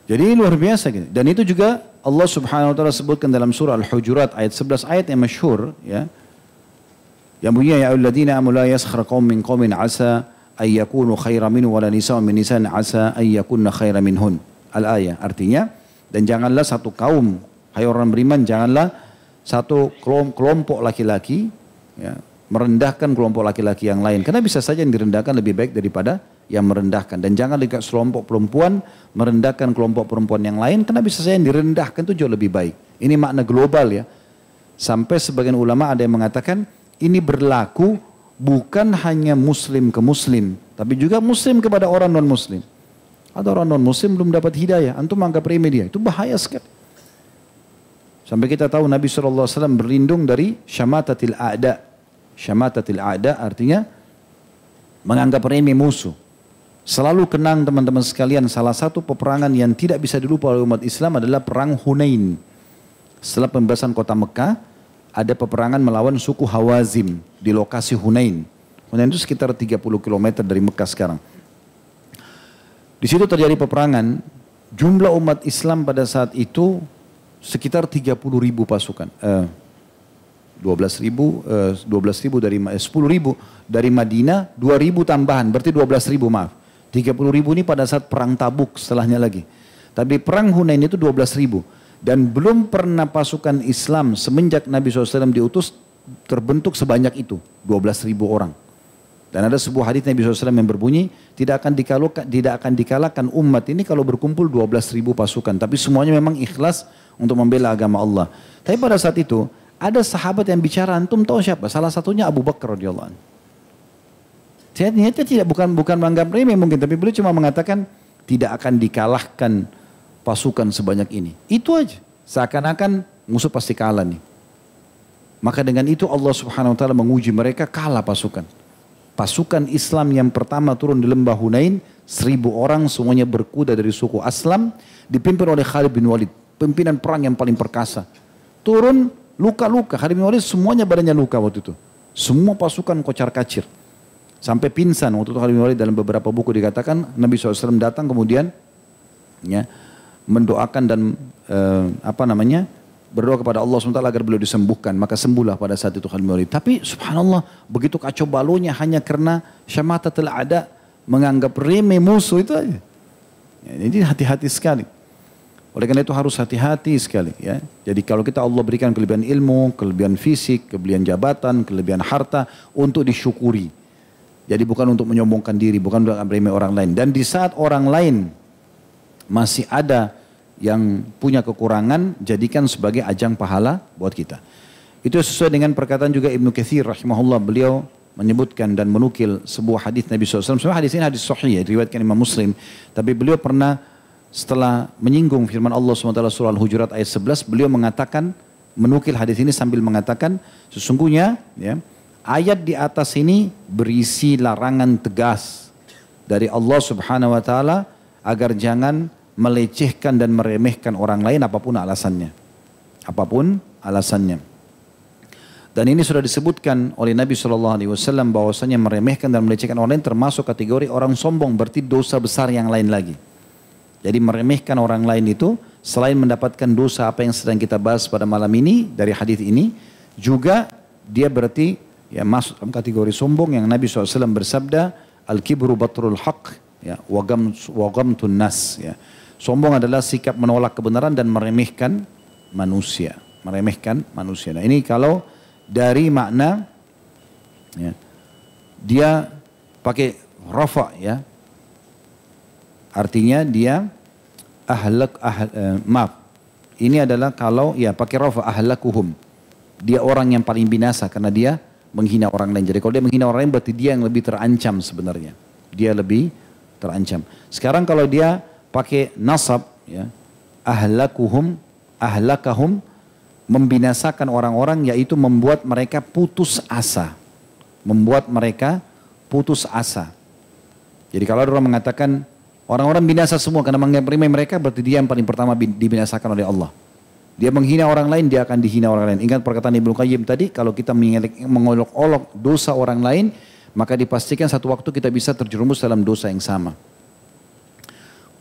Jadi luar biasa gitu. Dan itu juga Allah Subhanahu wa taala sebutkan dalam surah Al-Hujurat ayat 11, ayat yang masyhur ya. Yang bunyinya ya ayyuhalladzina amanu la yaskhar qaumin min qaumin asa ay yakunu khairan minhu wa la nisa'un min nisa'in asa ay yakunna khairan minhun. Al-ayah artinya, dan janganlah satu kaum, hai orang beriman, janganlah satu kelompok laki-laki ya, merendahkan kelompok laki-laki yang lain. Karena bisa saja yang direndahkan lebih baik daripada yang merendahkan. Dan jangan dekat kelompok perempuan merendahkan kelompok perempuan yang lain. Karena bisa saja yang direndahkan itu jauh lebih baik. Ini makna global ya. Sampai sebagian ulama ada yang mengatakan ini berlaku bukan hanya muslim ke muslim. Tapi juga muslim kepada orang non muslim. Ada orang non muslim belum dapat hidayah. Antum anggap remeh dia. Itu bahaya sekali. Sampai kita tahu Nabi SAW berlindung dari syamatatil a'da. Syamatatil a'da artinya menganggap remeh musuh. Selalu kenang teman-teman sekalian, salah satu peperangan yang tidak bisa dilupa oleh umat Islam adalah perang Hunain. Setelah pembebasan kota Mekah, ada peperangan melawan suku Hawazim di lokasi Hunain. Hunain itu sekitar 30 km dari Mekah sekarang. Di situ terjadi peperangan, jumlah umat Islam pada saat itu sekitar 30.000 pasukan. 12.000 dari 10.000 dari Madinah, 2.000 tambahan, berarti 12.000 maaf. 30.000 ini pada saat perang Tabuk setelahnya lagi. Tapi perang Hunain itu 12.000 dan belum pernah pasukan Islam semenjak Nabi SAW diutus terbentuk sebanyak itu, 12.000 orang. Dan ada sebuah hadis Nabi SAW yang berbunyi tidak akan dikalahkan umat ini kalau berkumpul 12.000 pasukan. Tapi semuanya memang ikhlas untuk membela agama Allah. Tapi pada saat itu ada sahabat yang bicara, antum tahu siapa? Salah satunya Abu Bakar radhiyallahu anhu. Ternyata tidak bukan menganggap remeh mungkin, tapi beliau cuma mengatakan tidak akan dikalahkan pasukan sebanyak ini. Itu aja. Seakan-akan musuh pasti kalah nih. Maka dengan itu Allah Subhanahu wa taala menguji mereka, kalah pasukan. Pasukan Islam yang pertama turun di lembah Hunain, 1.000 orang semuanya berkuda dari suku Aslam, dipimpin oleh Khalid bin Walid, pimpinan perang yang paling perkasa. Turun luka-luka, Khalid bin Walid semuanya badannya luka waktu itu. Semua pasukan kocar-kacir. Sampai pingsan waktu itu Khalid bin Walid, dalam beberapa buku dikatakan Nabi SAW datang kemudian ya, mendoakan dan berdoa kepada Allah SWT agar beliau disembuhkan. Maka sembuhlah pada saat itu Khalid bin Walid. Tapi subhanallah begitu kacau balonya hanya karena syamatatul a'da, menganggap remeh musuh itu aja. Ya, jadi hati-hati sekali. Oleh karena itu harus hati-hati sekali ya. Jadi kalau kita Allah berikan kelebihan ilmu, kelebihan fisik, kelebihan jabatan, kelebihan harta untuk disyukuri. Jadi bukan untuk menyombongkan diri, bukan untuk meremeh orang lain. Dan di saat orang lain masih ada yang punya kekurangan, jadikan sebagai ajang pahala buat kita. Itu sesuai dengan perkataan juga Ibnu Katsir rahimahullah. Beliau menyebutkan dan menukil sebuah hadis Nabi SAW. Sebenarnya hadis ini hadis sahih, diriwayatkan Imam Muslim. Tapi beliau pernah setelah menyinggung firman Allah SWT surah Al-Hujurat ayat 11, beliau mengatakan, menukil hadis ini sambil mengatakan, sesungguhnya ya, ayat di atas ini berisi larangan tegas dari Allah Subhanahu wa taala agar jangan melecehkan dan meremehkan orang lain apapun alasannya. apapun alasannya. Dan ini sudah disebutkan oleh Nabi SAW bahwasanya meremehkan dan melecehkan orang lain termasuk kategori orang sombong, berarti dosa besar yang lain lagi. Jadi meremehkan orang lain itu selain mendapatkan dosa apa yang sedang kita bahas pada malam ini dari hadis ini, juga dia berarti ya masuk dalam kategori sombong yang Nabi SAW bersabda, al-kibru batrul haq, ya, wagamtun nas. Ya. Sombong adalah sikap menolak kebenaran dan meremehkan manusia. Meremehkan manusia. Nah ini kalau dari makna ya, dia pakai rafa ya, artinya dia maaf, ini adalah kalau ya pakai rafa ahlakuhum, dia orang yang paling binasa karena dia menghina orang lain. Jadi kalau dia menghina orang lain berarti dia yang lebih terancam sebenarnya, dia lebih terancam. Sekarang kalau dia pakai nasab ya, ahlakuhum, ahlakahum, membinasakan orang-orang, yaitu membuat mereka putus asa. Membuat mereka putus asa. Jadi kalau ada orang mengatakan orang-orang binasa semua karena menghina mereka, berarti dia yang paling pertama dibinasakan oleh Allah. Dia menghina orang lain, dia akan dihina orang lain. Ingat perkataan Ibnu Qayyim tadi, kalau kita mengolok-olok dosa orang lain, maka dipastikan satu waktu kita bisa terjerumus dalam dosa yang sama.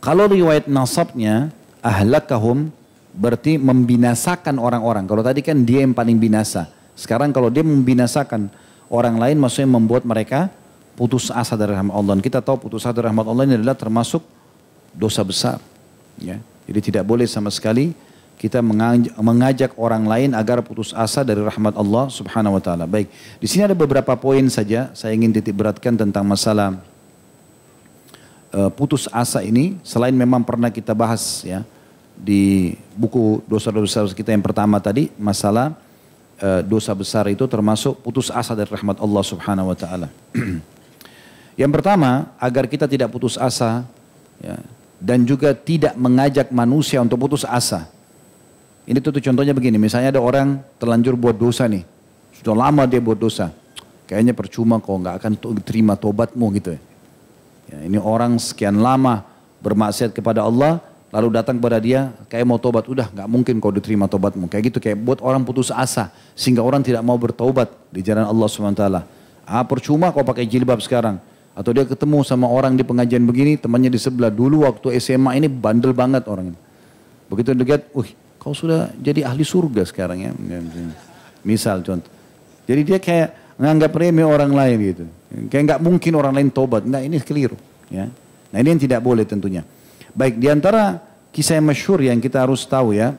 Kalau riwayat nasabnya ahlakahum, berarti membinasakan orang-orang. Kalau tadi kan dia yang paling binasa. Sekarang kalau dia membinasakan orang lain, maksudnya membuat mereka putus asa dari rahmat Allah. Dan kita tahu putus asa dari rahmat Allah ini adalah termasuk dosa besar. Ya. Jadi tidak boleh sama sekali kita mengajak orang lain agar putus asa dari rahmat Allah Subhanahu wa taala. Baik, di sini ada beberapa poin saja saya ingin titik beratkan tentang masalah putus asa ini, selain memang pernah kita bahas ya di buku dosa-dosa kita yang pertama tadi, masalah dosa besar itu termasuk putus asa dari rahmat Allah Subhanahu wa taala. Yang pertama, agar kita tidak putus asa ya, dan juga tidak mengajak manusia untuk putus asa. Ini tuh contohnya begini, misalnya ada orang terlanjur buat dosa nih, sudah lama dia buat dosa, kayaknya percuma kok nggak akan terima tobatmu gitu ya. Ini orang sekian lama bermaksiat kepada Allah, lalu datang kepada dia, kayak mau tobat, udah nggak mungkin kau diterima tobatmu. Kayak gitu, kayak buat orang putus asa, sehingga orang tidak mau bertaubat di jalan Allah SWT. Percuma kau pakai jilbab sekarang. Atau dia ketemu sama orang di pengajian begini, temannya di sebelah, dulu waktu SMA ini bandel banget orang. Begitu dekat, kau sudah jadi ahli surga sekarang ya. Misal contoh. Jadi dia kayak menganggap remeh orang lain gitu. Kayak nggak mungkin orang lain tobat. Nah ini keliru. Ya. Nah ini yang tidak boleh tentunya. Baik, di antara kisah yang masyhur yang kita harus tahu ya,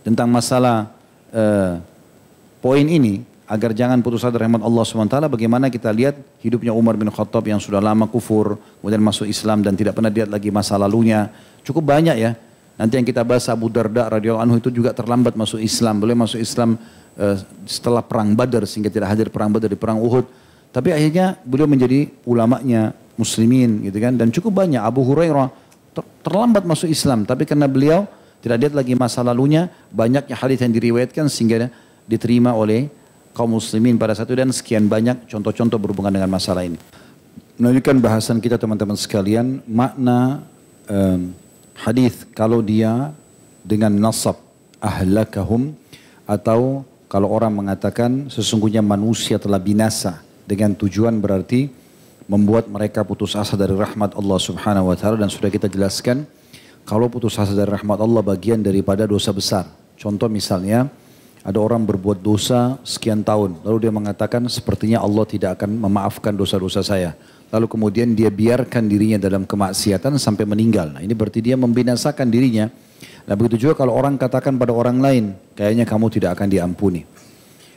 tentang masalah poin ini, agar jangan putus asa dari rahmat Allah SWT, bagaimana kita lihat hidupnya Umar bin Khattab yang sudah lama kufur, kemudian masuk Islam dan tidak pernah lihat lagi masa lalunya. Cukup banyak ya. Nanti yang kita bahas Abu Darda radhiyallahu anhu itu juga terlambat masuk Islam. Beliau masuk Islam setelah perang Badar, sehingga tidak hadir perang Badar, di perang Uhud. Tapi akhirnya beliau menjadi ulamanya muslimin gitu kan. Dan cukup banyak. Abu Hurairah terlambat masuk Islam, tapi karena beliau tidak lihat lagi masa lalunya, banyaknya hadis yang diriwayatkan sehingga diterima oleh kaum muslimin pada saat itu, dan sekian banyak contoh-contoh berhubungan dengan masalah ini. Menunjukkan bahasan kita teman-teman sekalian, makna hadis kalau dia dengan nasab ahlakahum, atau kalau orang mengatakan sesungguhnya manusia telah binasa, dengan tujuan berarti membuat mereka putus asa dari rahmat Allah Subhanahu wa taala. Dan sudah kita jelaskan kalau putus asa dari rahmat Allah bagian daripada dosa besar. Contoh misalnya ada orang berbuat dosa sekian tahun, lalu dia mengatakan sepertinya Allah tidak akan memaafkan dosa-dosa saya. Lalu kemudian dia biarkan dirinya dalam kemaksiatan sampai meninggal. Nah, ini berarti dia membinasakan dirinya. Nah begitu juga kalau orang katakan pada orang lain, kayaknya kamu tidak akan diampuni.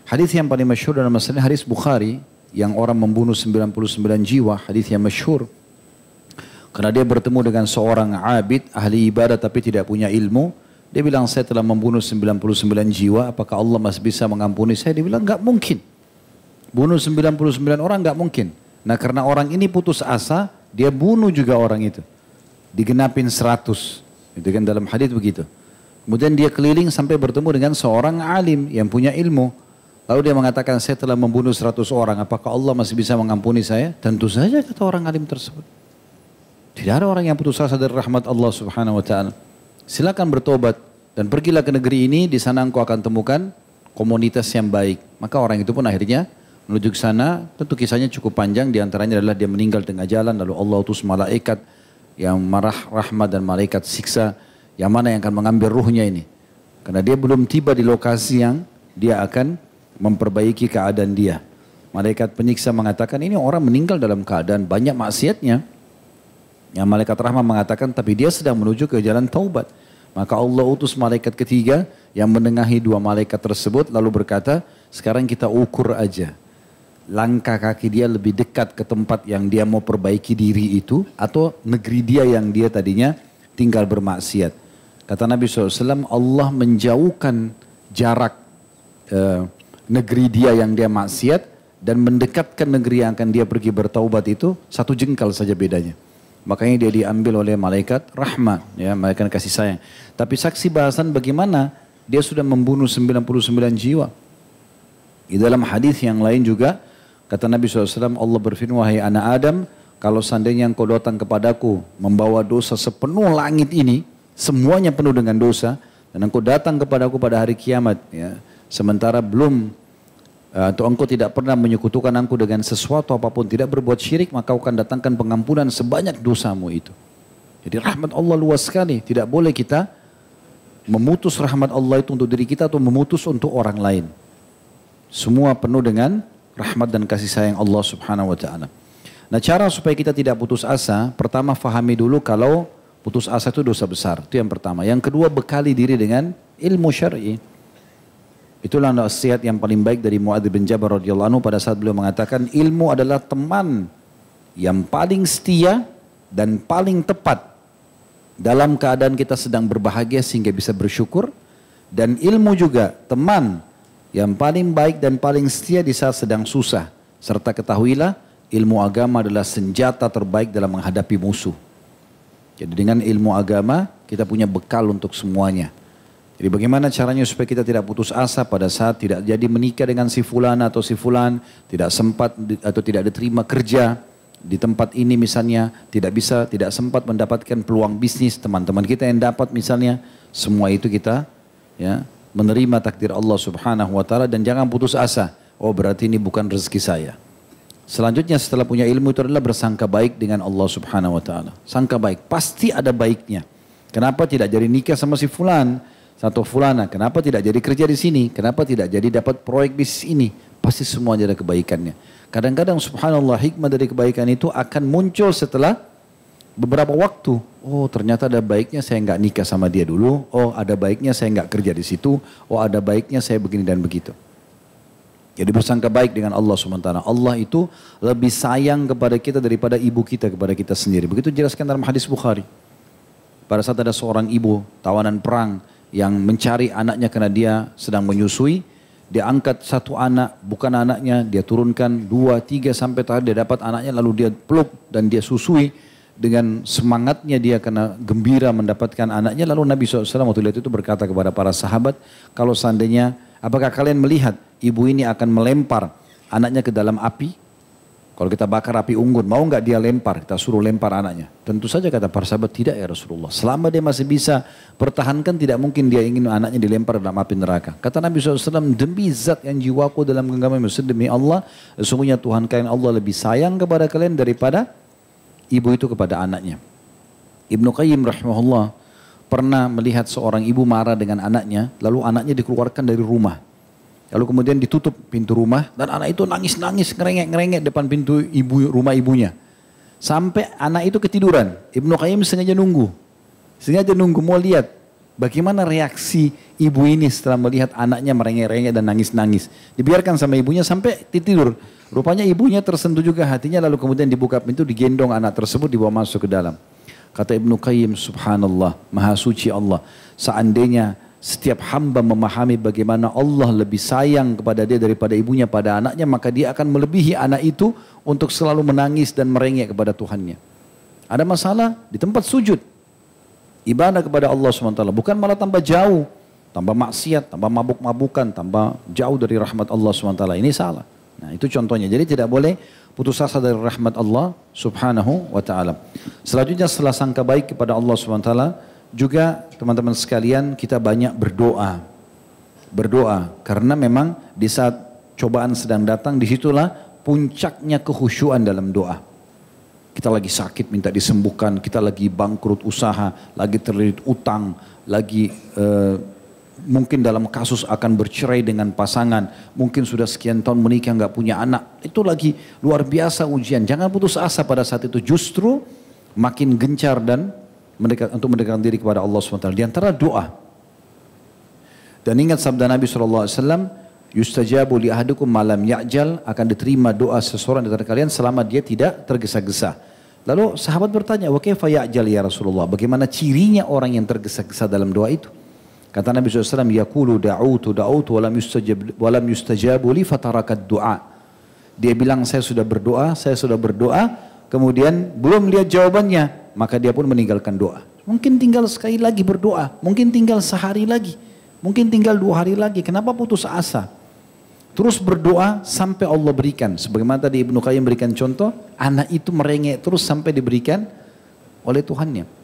Hadis yang paling masyhur dalam masalah hadis Bukhari, yang orang membunuh 99 jiwa, hadis yang masyhur. Karena dia bertemu dengan seorang abid, ahli ibadah tapi tidak punya ilmu. Dia bilang, saya telah membunuh 99 jiwa, apakah Allah masih bisa mengampuni saya? Dia bilang, enggak mungkin. Bunuh 99 orang enggak mungkin. Nah karena orang ini putus asa, dia bunuh juga orang itu. Digenapin 100. Itu kan dalam hadis begitu. Kemudian dia keliling sampai bertemu dengan seorang alim yang punya ilmu. Lalu dia mengatakan, saya telah membunuh 100 orang, apakah Allah masih bisa mengampuni saya? Tentu saja, kata orang alim tersebut. Tidak ada orang yang putus asa dari rahmat Allah Subhanahu wa taala. Silakan bertobat, Dan pergilah ke negeri ini, di sana engkau akan temukan komunitas yang baik. Maka orang itu pun akhirnya menuju ke sana. Tentu kisahnya cukup panjang, diantaranya adalah dia meninggal tengah jalan, lalu Allah utus malaikat yang marah rahmat dan malaikat siksa, yang mana yang akan mengambil ruhnya ini. Karena dia belum tiba di lokasi yang dia akan memperbaiki keadaan dia. Malaikat penyiksa mengatakan ini orang meninggal dalam keadaan banyak maksiatnya. Yang malaikat rahmat mengatakan tapi dia sedang menuju ke jalan taubat. Maka Allah utus malaikat ketiga yang menengahi dua malaikat tersebut lalu berkata, sekarang kita ukur aja. Langkah kaki dia lebih dekat ke tempat yang dia mau perbaiki diri itu atau negeri dia yang dia tadinya tinggal bermaksiat. Kata Nabi SAW, Allah menjauhkan jarak negeri dia yang dia maksiat dan mendekatkan negeri yang akan dia pergi bertaubat itu 1 jengkal saja bedanya. Makanya dia diambil oleh malaikat rahmat, ya, malaikat kasih sayang. Tapi saksi bahasan bagaimana dia sudah membunuh 99 jiwa. Di dalam hadis yang lain juga kata Nabi SAW, Allah berfirman, wahai anak Adam, kalau seandainya engkau datang kepadaku membawa dosa sepenuh langit ini, semuanya penuh dengan dosa, dan engkau datang kepadaku pada hari kiamat, ya, sementara belum atau engkau tidak pernah menyekutukan aku dengan sesuatu apapun, tidak berbuat syirik, maka kau akan datangkan pengampunan sebanyak dosamu itu. Jadi rahmat Allah luas sekali. Tidak boleh kita memutus rahmat Allah itu untuk diri kita atau memutus untuk orang lain. Semua penuh dengan rahmat dan kasih sayang Allah Subhanahu wa ta'ala. Nah, cara supaya kita tidak putus asa, pertama fahami dulu kalau putus asa itu dosa besar. Itu yang pertama. Yang kedua, bekali diri dengan ilmu syar'i. Itulah nasihat yang paling baik dari Muadz bin Jabal radhiyallahu anhu pada saat beliau mengatakan ilmu adalah teman yang paling setia dan paling tepat dalam keadaan kita sedang berbahagia sehingga bisa bersyukur, dan ilmu juga teman yang paling baik dan paling setia di saat sedang susah. Serta ketahuilah ilmu agama adalah senjata terbaik dalam menghadapi musuh. Jadi dengan ilmu agama kita punya bekal untuk semuanya. Jadi bagaimana caranya supaya kita tidak putus asa pada saat tidak jadi menikah dengan si fulan atau si fulan, tidak sempat atau tidak diterima kerja di tempat ini misalnya, tidak sempat mendapatkan peluang bisnis, teman-teman kita yang dapat misalnya, semua itu kita ya menerima takdir Allah Subhanahu wa taala dan jangan putus asa. Oh, berarti ini bukan rezeki saya. Selanjutnya setelah punya ilmu itu adalah bersangka baik dengan Allah Subhanahu wa taala. Sangka baik, pasti ada baiknya. Kenapa tidak jadi nikah sama si fulan? Satu fulana, kenapa tidak jadi kerja di sini? Kenapa tidak jadi dapat proyek bisnis ini? Pasti semuanya ada kebaikannya. Kadang-kadang subhanallah hikmah dari kebaikan itu akan muncul setelah beberapa waktu. Oh, ternyata ada baiknya saya nggak nikah sama dia dulu. Oh, ada baiknya saya nggak kerja di situ. Oh, ada baiknya saya begini dan begitu. Jadi bersangka baik dengan Allah SWT. Allah itu lebih sayang kepada kita daripada ibu kita kepada kita sendiri. Begitu jelaskan dalam hadis Bukhari. Pada saat ada seorang ibu tawanan perang yang mencari anaknya karena dia sedang menyusui, dia angkat satu anak, bukan anaknya, dia turunkan 2, 3 sampai terakhir dia dapat anaknya, lalu dia peluk dan dia susui dengan semangatnya dia karena gembira mendapatkan anaknya. Lalu Nabi SAW waktu lihat itu berkata kepada para sahabat, kalau seandainya, apakah kalian melihat ibu ini akan melempar anaknya ke dalam api? Kalau kita bakar api unggun, mau nggak dia lempar? Kita suruh lempar anaknya. Tentu saja kata para sahabat, tidak ya Rasulullah. Selama dia masih bisa pertahankan, tidak mungkin dia ingin anaknya dilempar dalam api neraka. Kata Nabi SAW, demi zat yang jiwaku dalam genggaman, demi Allah, sesungguhnya Tuhan kalian Allah lebih sayang kepada kalian daripada ibu itu kepada anaknya. Ibnu Qayyim rahimahullah pernah melihat seorang ibu marah dengan anaknya, lalu anaknya dikeluarkan dari rumah. Lalu kemudian ditutup pintu rumah dan anak itu nangis-nangis, ngerengek-ngerengek depan pintu rumah ibunya. Sampai anak itu ketiduran. Ibnu Qayyim sengaja nunggu mau lihat bagaimana reaksi ibu ini setelah melihat anaknya merengek-rengek dan nangis-nangis. Dibiarkan sama ibunya sampai tidur. Rupanya ibunya tersentuh juga hatinya, lalu kemudian dibuka pintu, digendong anak tersebut, dibawa masuk ke dalam. Kata Ibnu Qayyim, subhanallah, maha suci Allah. Seandainya setiap hamba memahami bagaimana Allah lebih sayang kepada dia daripada ibunya pada anaknya, maka dia akan melebihi anak itu untuk selalu menangis dan merengek kepada Tuhannya. Ada masalah di tempat sujud, ibadah kepada Allah SWT, bukan malah tambah jauh, tambah maksiat, tambah mabuk-mabukan, tambah jauh dari rahmat Allah SWT. Ini salah. Nah, itu contohnya. Jadi tidak boleh putus asa dari rahmat Allah Subhanahu wa ta'ala. Selanjutnya setelah sangka baik kepada Allah SWT, juga teman-teman sekalian kita banyak berdoa. Berdoa karena memang di saat cobaan sedang datang disitulah puncaknya kekhusyuan dalam doa. Kita lagi sakit minta disembuhkan, kita lagi bangkrut usaha, lagi terlilit utang, lagi mungkin dalam kasus akan bercerai dengan pasangan, mungkin sudah sekian tahun menikah nggak punya anak, itu lagi luar biasa ujian. Jangan putus asa pada saat itu, justru makin gencar dan untuk mendekatkan diri kepada Allah SWT. Di antara doa. Dan ingat sabda Nabi SAW, yustajabu li ahadukum malam ya'jal, akan diterima doa seseorang dari kalian selama dia tidak tergesa-gesa. Lalu sahabat bertanya, wa kaifa ya'jal ya Rasulullah? Bagaimana cirinya orang yang tergesa-gesa dalam doa itu? Kata Nabi SAW, yaqulu da'utu walam yustajabu li fatarakat doa. Dia bilang saya sudah berdoa, kemudian belum lihat jawabannya, maka dia pun meninggalkan doa. Mungkin tinggal sekali lagi berdoa, mungkin tinggal sehari lagi, mungkin tinggal 2 hari lagi. Kenapa putus asa? Terus berdoa sampai Allah berikan. Sebagaimana tadi Ibnu Qayyim berikan contoh, anak itu merengek terus sampai diberikan oleh Tuhannya.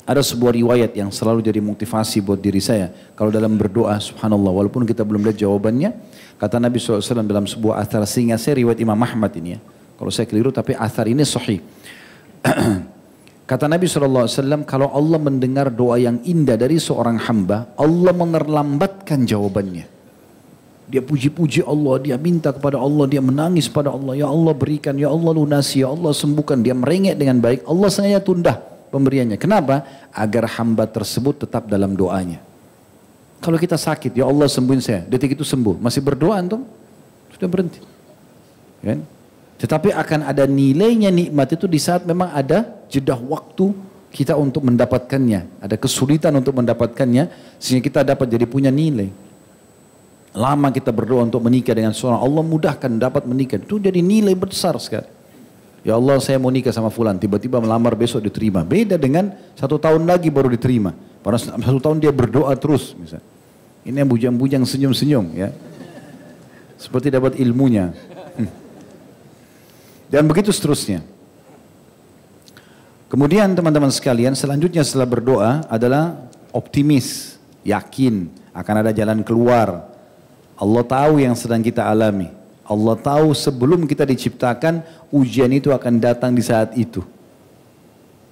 Ada sebuah riwayat yang selalu jadi motivasi buat diri saya. Kalau dalam berdoa, subhanallah, walaupun kita belum lihat jawabannya, kata Nabi SAW dalam sebuah athar, sehingga saya riwayat Imam Ahmad ini ya. Kalau saya keliru, tapi athar ini sahih. Kata Nabi SAW, kalau Allah mendengar doa yang indah dari seorang hamba, Allah menerlambatkan jawabannya. Dia puji-puji Allah, dia minta kepada Allah, dia menangis pada Allah. Ya Allah berikan, ya Allah lunasi, ya Allah sembuhkan. Dia merengek dengan baik, Allah sengaja tunda pemberiannya. Kenapa? Agar hamba tersebut tetap dalam doanya. Kalau kita sakit, ya Allah sembuhin saya, detik itu sembuh. Masih berdoa antum? Sudah berhenti. Kan? Tetapi akan ada nilainya nikmat itu di saat memang ada jeda waktu kita untuk mendapatkannya. Ada kesulitan untuk mendapatkannya, sehingga kita dapat jadi punya nilai. Lama kita berdoa untuk menikah dengan seorang, Allah mudahkan dapat menikah. Itu jadi nilai besar sekali. Ya Allah saya mau nikah sama fulan, tiba-tiba melamar besok diterima. Beda dengan 1 tahun lagi baru diterima. Pada 1 tahun dia berdoa terus. Misalnya. Ini yang bujang-bujang senyum-senyum ya. Seperti dapat ilmunya. Dan begitu seterusnya. Kemudian teman-teman sekalian, selanjutnya setelah berdoa adalah optimis, yakin akan ada jalan keluar. Allah tahu yang sedang kita alami. Allah tahu sebelum kita diciptakan, ujian itu akan datang di saat itu.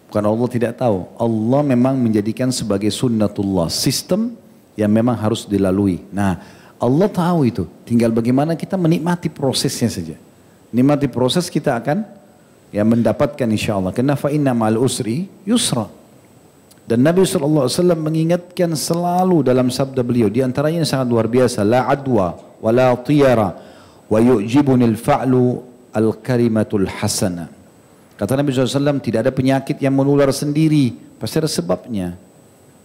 Bukan Allah tidak tahu. Allah memang menjadikan sebagai sunnatullah, sistem yang memang harus dilalui. Nah, Allah tahu itu. Tinggal bagaimana kita menikmati prosesnya saja. Nikmati proses, kita akan ya mendapatkan insya Allah. Karena fa inna ma'al usri yusra. Dan Nabi SAW mengingatkan selalu dalam sabda beliau, di antaranya yang sangat luar biasa, la adwa wa la tiyara wa yu'jibunil fa'lu al-karimatul hasana. Kata Nabi SAW, tidak ada penyakit yang menular sendiri, pasti ada sebabnya.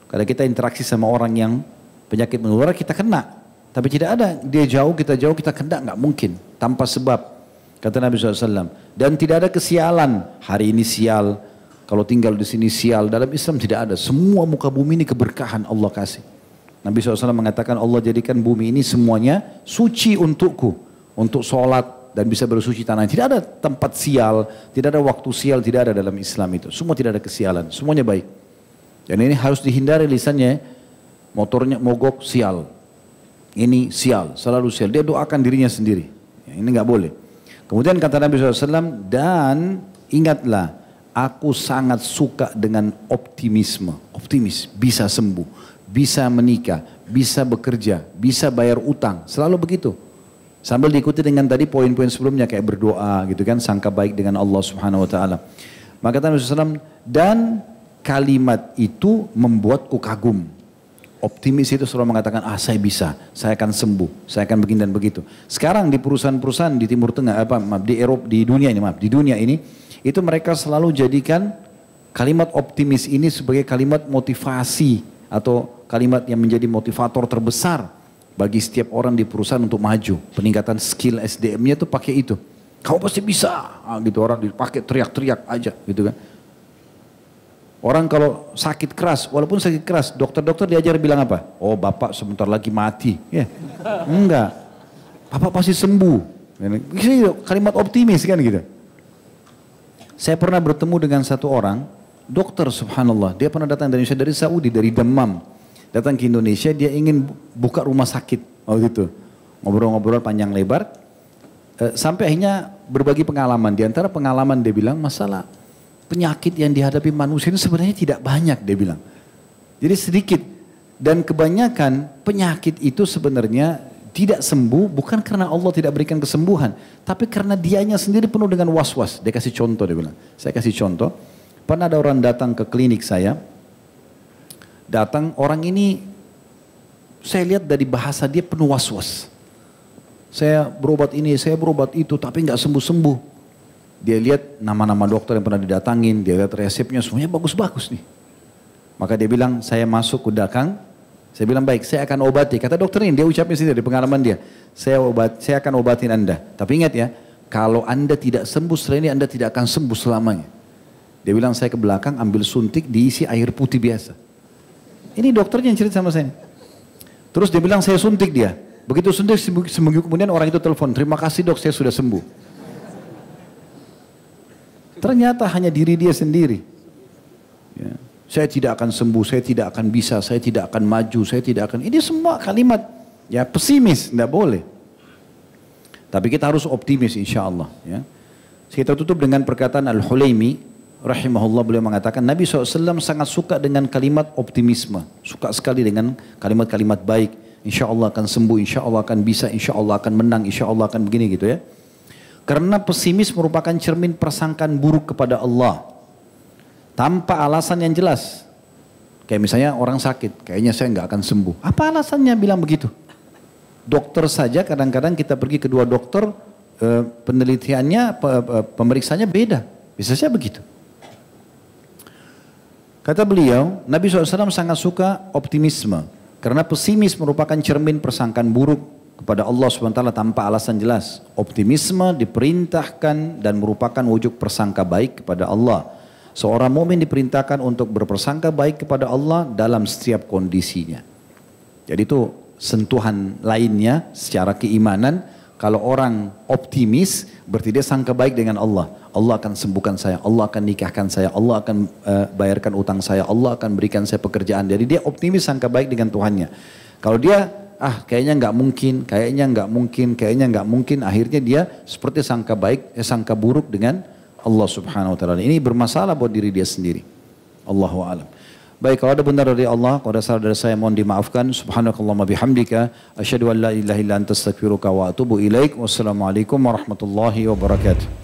Kalau kita interaksi sama orang yang penyakit menular, kita kena. Tapi tidak ada, dia jauh, kita kena, nggak mungkin, tanpa sebab. Kata Nabi SAW, dan tidak ada kesialan, hari ini sial, kalau tinggal di sini sial. Dalam Islam tidak ada. Semua muka bumi ini keberkahan Allah kasih. Nabi SAW mengatakan Allah jadikan bumi ini semuanya suci untukku. Untuk sholat dan bisa bersuci tanah. Tidak ada tempat sial, tidak ada waktu sial, tidak ada dalam Islam itu. Semua tidak ada kesialan, semuanya baik. Dan ini harus dihindari lisannya. Motornya mogok, sial. Ini sial, selalu sial. Dia doakan dirinya sendiri. Ya, ini nggak boleh. Kemudian kata Nabi SAW, dan ingatlah, aku sangat suka dengan optimisme. Optimis, bisa sembuh, bisa menikah, bisa bekerja, bisa bayar utang. Selalu begitu. Sambil diikuti dengan tadi poin-poin sebelumnya kayak berdoa gitu kan, sangka baik dengan Allah Subhanahu wa taala. Maka kata Nabi SAW, dan kalimat itu membuatku kagum. Optimis itu selalu mengatakan, saya bisa, saya akan sembuh, saya akan begini dan begitu. Sekarang di perusahaan-perusahaan di Timur Tengah, di Eropa, di dunia ini, itu mereka selalu jadikan kalimat optimis ini sebagai kalimat motivasi atau kalimat yang menjadi motivator terbesar bagi setiap orang di perusahaan untuk maju. Peningkatan skill SDM-nya itu pakai itu. Kamu pasti bisa, gitu orang dipakai teriak-teriak aja, gitu kan. Orang kalau sakit keras, walaupun sakit keras, dokter-dokter diajar bilang apa? Oh bapak sebentar lagi mati. Ya, enggak. Bapak pasti sembuh. Kalimat optimis kan gitu. Saya pernah bertemu dengan satu orang, dokter subhanallah. Dia pernah datang dari Indonesia, dari Saudi, dari Demam. Datang ke Indonesia, dia ingin buka rumah sakit. Waktu itu. Ngobrol-ngobrol panjang lebar. Sampai akhirnya berbagi pengalaman. Di antara pengalaman dia bilang, masalah penyakit yang dihadapi manusia ini sebenarnya tidak banyak, dia bilang. Jadi sedikit. Dan kebanyakan penyakit itu sebenarnya tidak sembuh bukan karena Allah tidak berikan kesembuhan. Tapi karena dianya sendiri penuh dengan was-was. Dia kasih contoh, dia bilang. Saya kasih contoh. Pernah ada orang datang ke klinik saya. Datang, orang ini saya lihat dari bahasa dia penuh was-was. Saya berobat ini, saya berobat itu, tapi nggak sembuh-sembuh. Dia lihat nama-nama dokter yang pernah didatangin, dia lihat resepnya, semuanya bagus-bagus nih. Maka dia bilang, saya masuk ke belakang. Saya bilang, baik, saya akan obati. Kata dokter ini, dia ucapnya sendiri dari pengalaman dia. Saya akan obatin Anda. Tapi ingat ya, kalau Anda tidak sembuh setelah ini, Anda tidak akan sembuh selamanya. Dia bilang, saya ke belakang ambil suntik, diisi air putih biasa. Ini dokternya yang cerita sama saya. Terus dia bilang, saya suntik dia. Begitu suntik, seminggu kemudian orang itu telepon, terima kasih dok, saya sudah sembuh. Ternyata hanya diri dia sendiri. Ya. Saya tidak akan sembuh, saya tidak akan bisa, saya tidak akan maju, saya tidak akan... Ini semua kalimat ya pesimis, tidak boleh. Tapi kita harus optimis insya Allah. Ya. Kita tutup dengan perkataan Al-Hulaimi, rahimahullah, beliau mengatakan, Nabi SAW sangat suka dengan kalimat optimisme. Suka sekali dengan kalimat-kalimat baik. Insya Allah akan sembuh, insya Allah akan bisa, insya Allah akan menang, insya Allah akan begini gitu ya. Karena pesimis merupakan cermin persangkaan buruk kepada Allah. Tanpa alasan yang jelas. Kayak misalnya orang sakit, kayaknya saya nggak akan sembuh. Apa alasannya bilang begitu? Dokter saja kadang-kadang kita pergi ke dua dokter, penelitiannya, pemeriksaannya beda. Bisa saja begitu. Kata beliau, Nabi SAW sangat suka optimisme. Karena pesimis merupakan cermin persangkaan buruk kepada Allah SWT tanpa alasan jelas. Optimisme diperintahkan dan merupakan wujud persangka baik kepada Allah. Seorang mukmin diperintahkan untuk berpersangka baik kepada Allah dalam setiap kondisinya. Jadi itu sentuhan lainnya secara keimanan. Kalau orang optimis berarti dia sangka baik dengan Allah. Allah akan sembuhkan saya, Allah akan nikahkan saya, Allah akan bayarkan utang saya, Allah akan berikan saya pekerjaan. Jadi dia optimis sangka baik dengan Tuhannya. Kalau dia kayaknya nggak mungkin, kayaknya nggak mungkin, kayaknya nggak mungkin, akhirnya dia seperti sangka baik, sangka buruk dengan Allah Subhanahu Wa Taala. Ini bermasalah buat diri dia sendiri. Allahu a'lam. Baik, kalau ada benar dari Allah, kalau ada salah dari saya mohon dimaafkan. Subhanakallahumma bihamdika, asyhadu an la ilaha illa anta astaghfiruka wa atubu ilaik. Wassalamualaikum warahmatullahi wabarakatuh.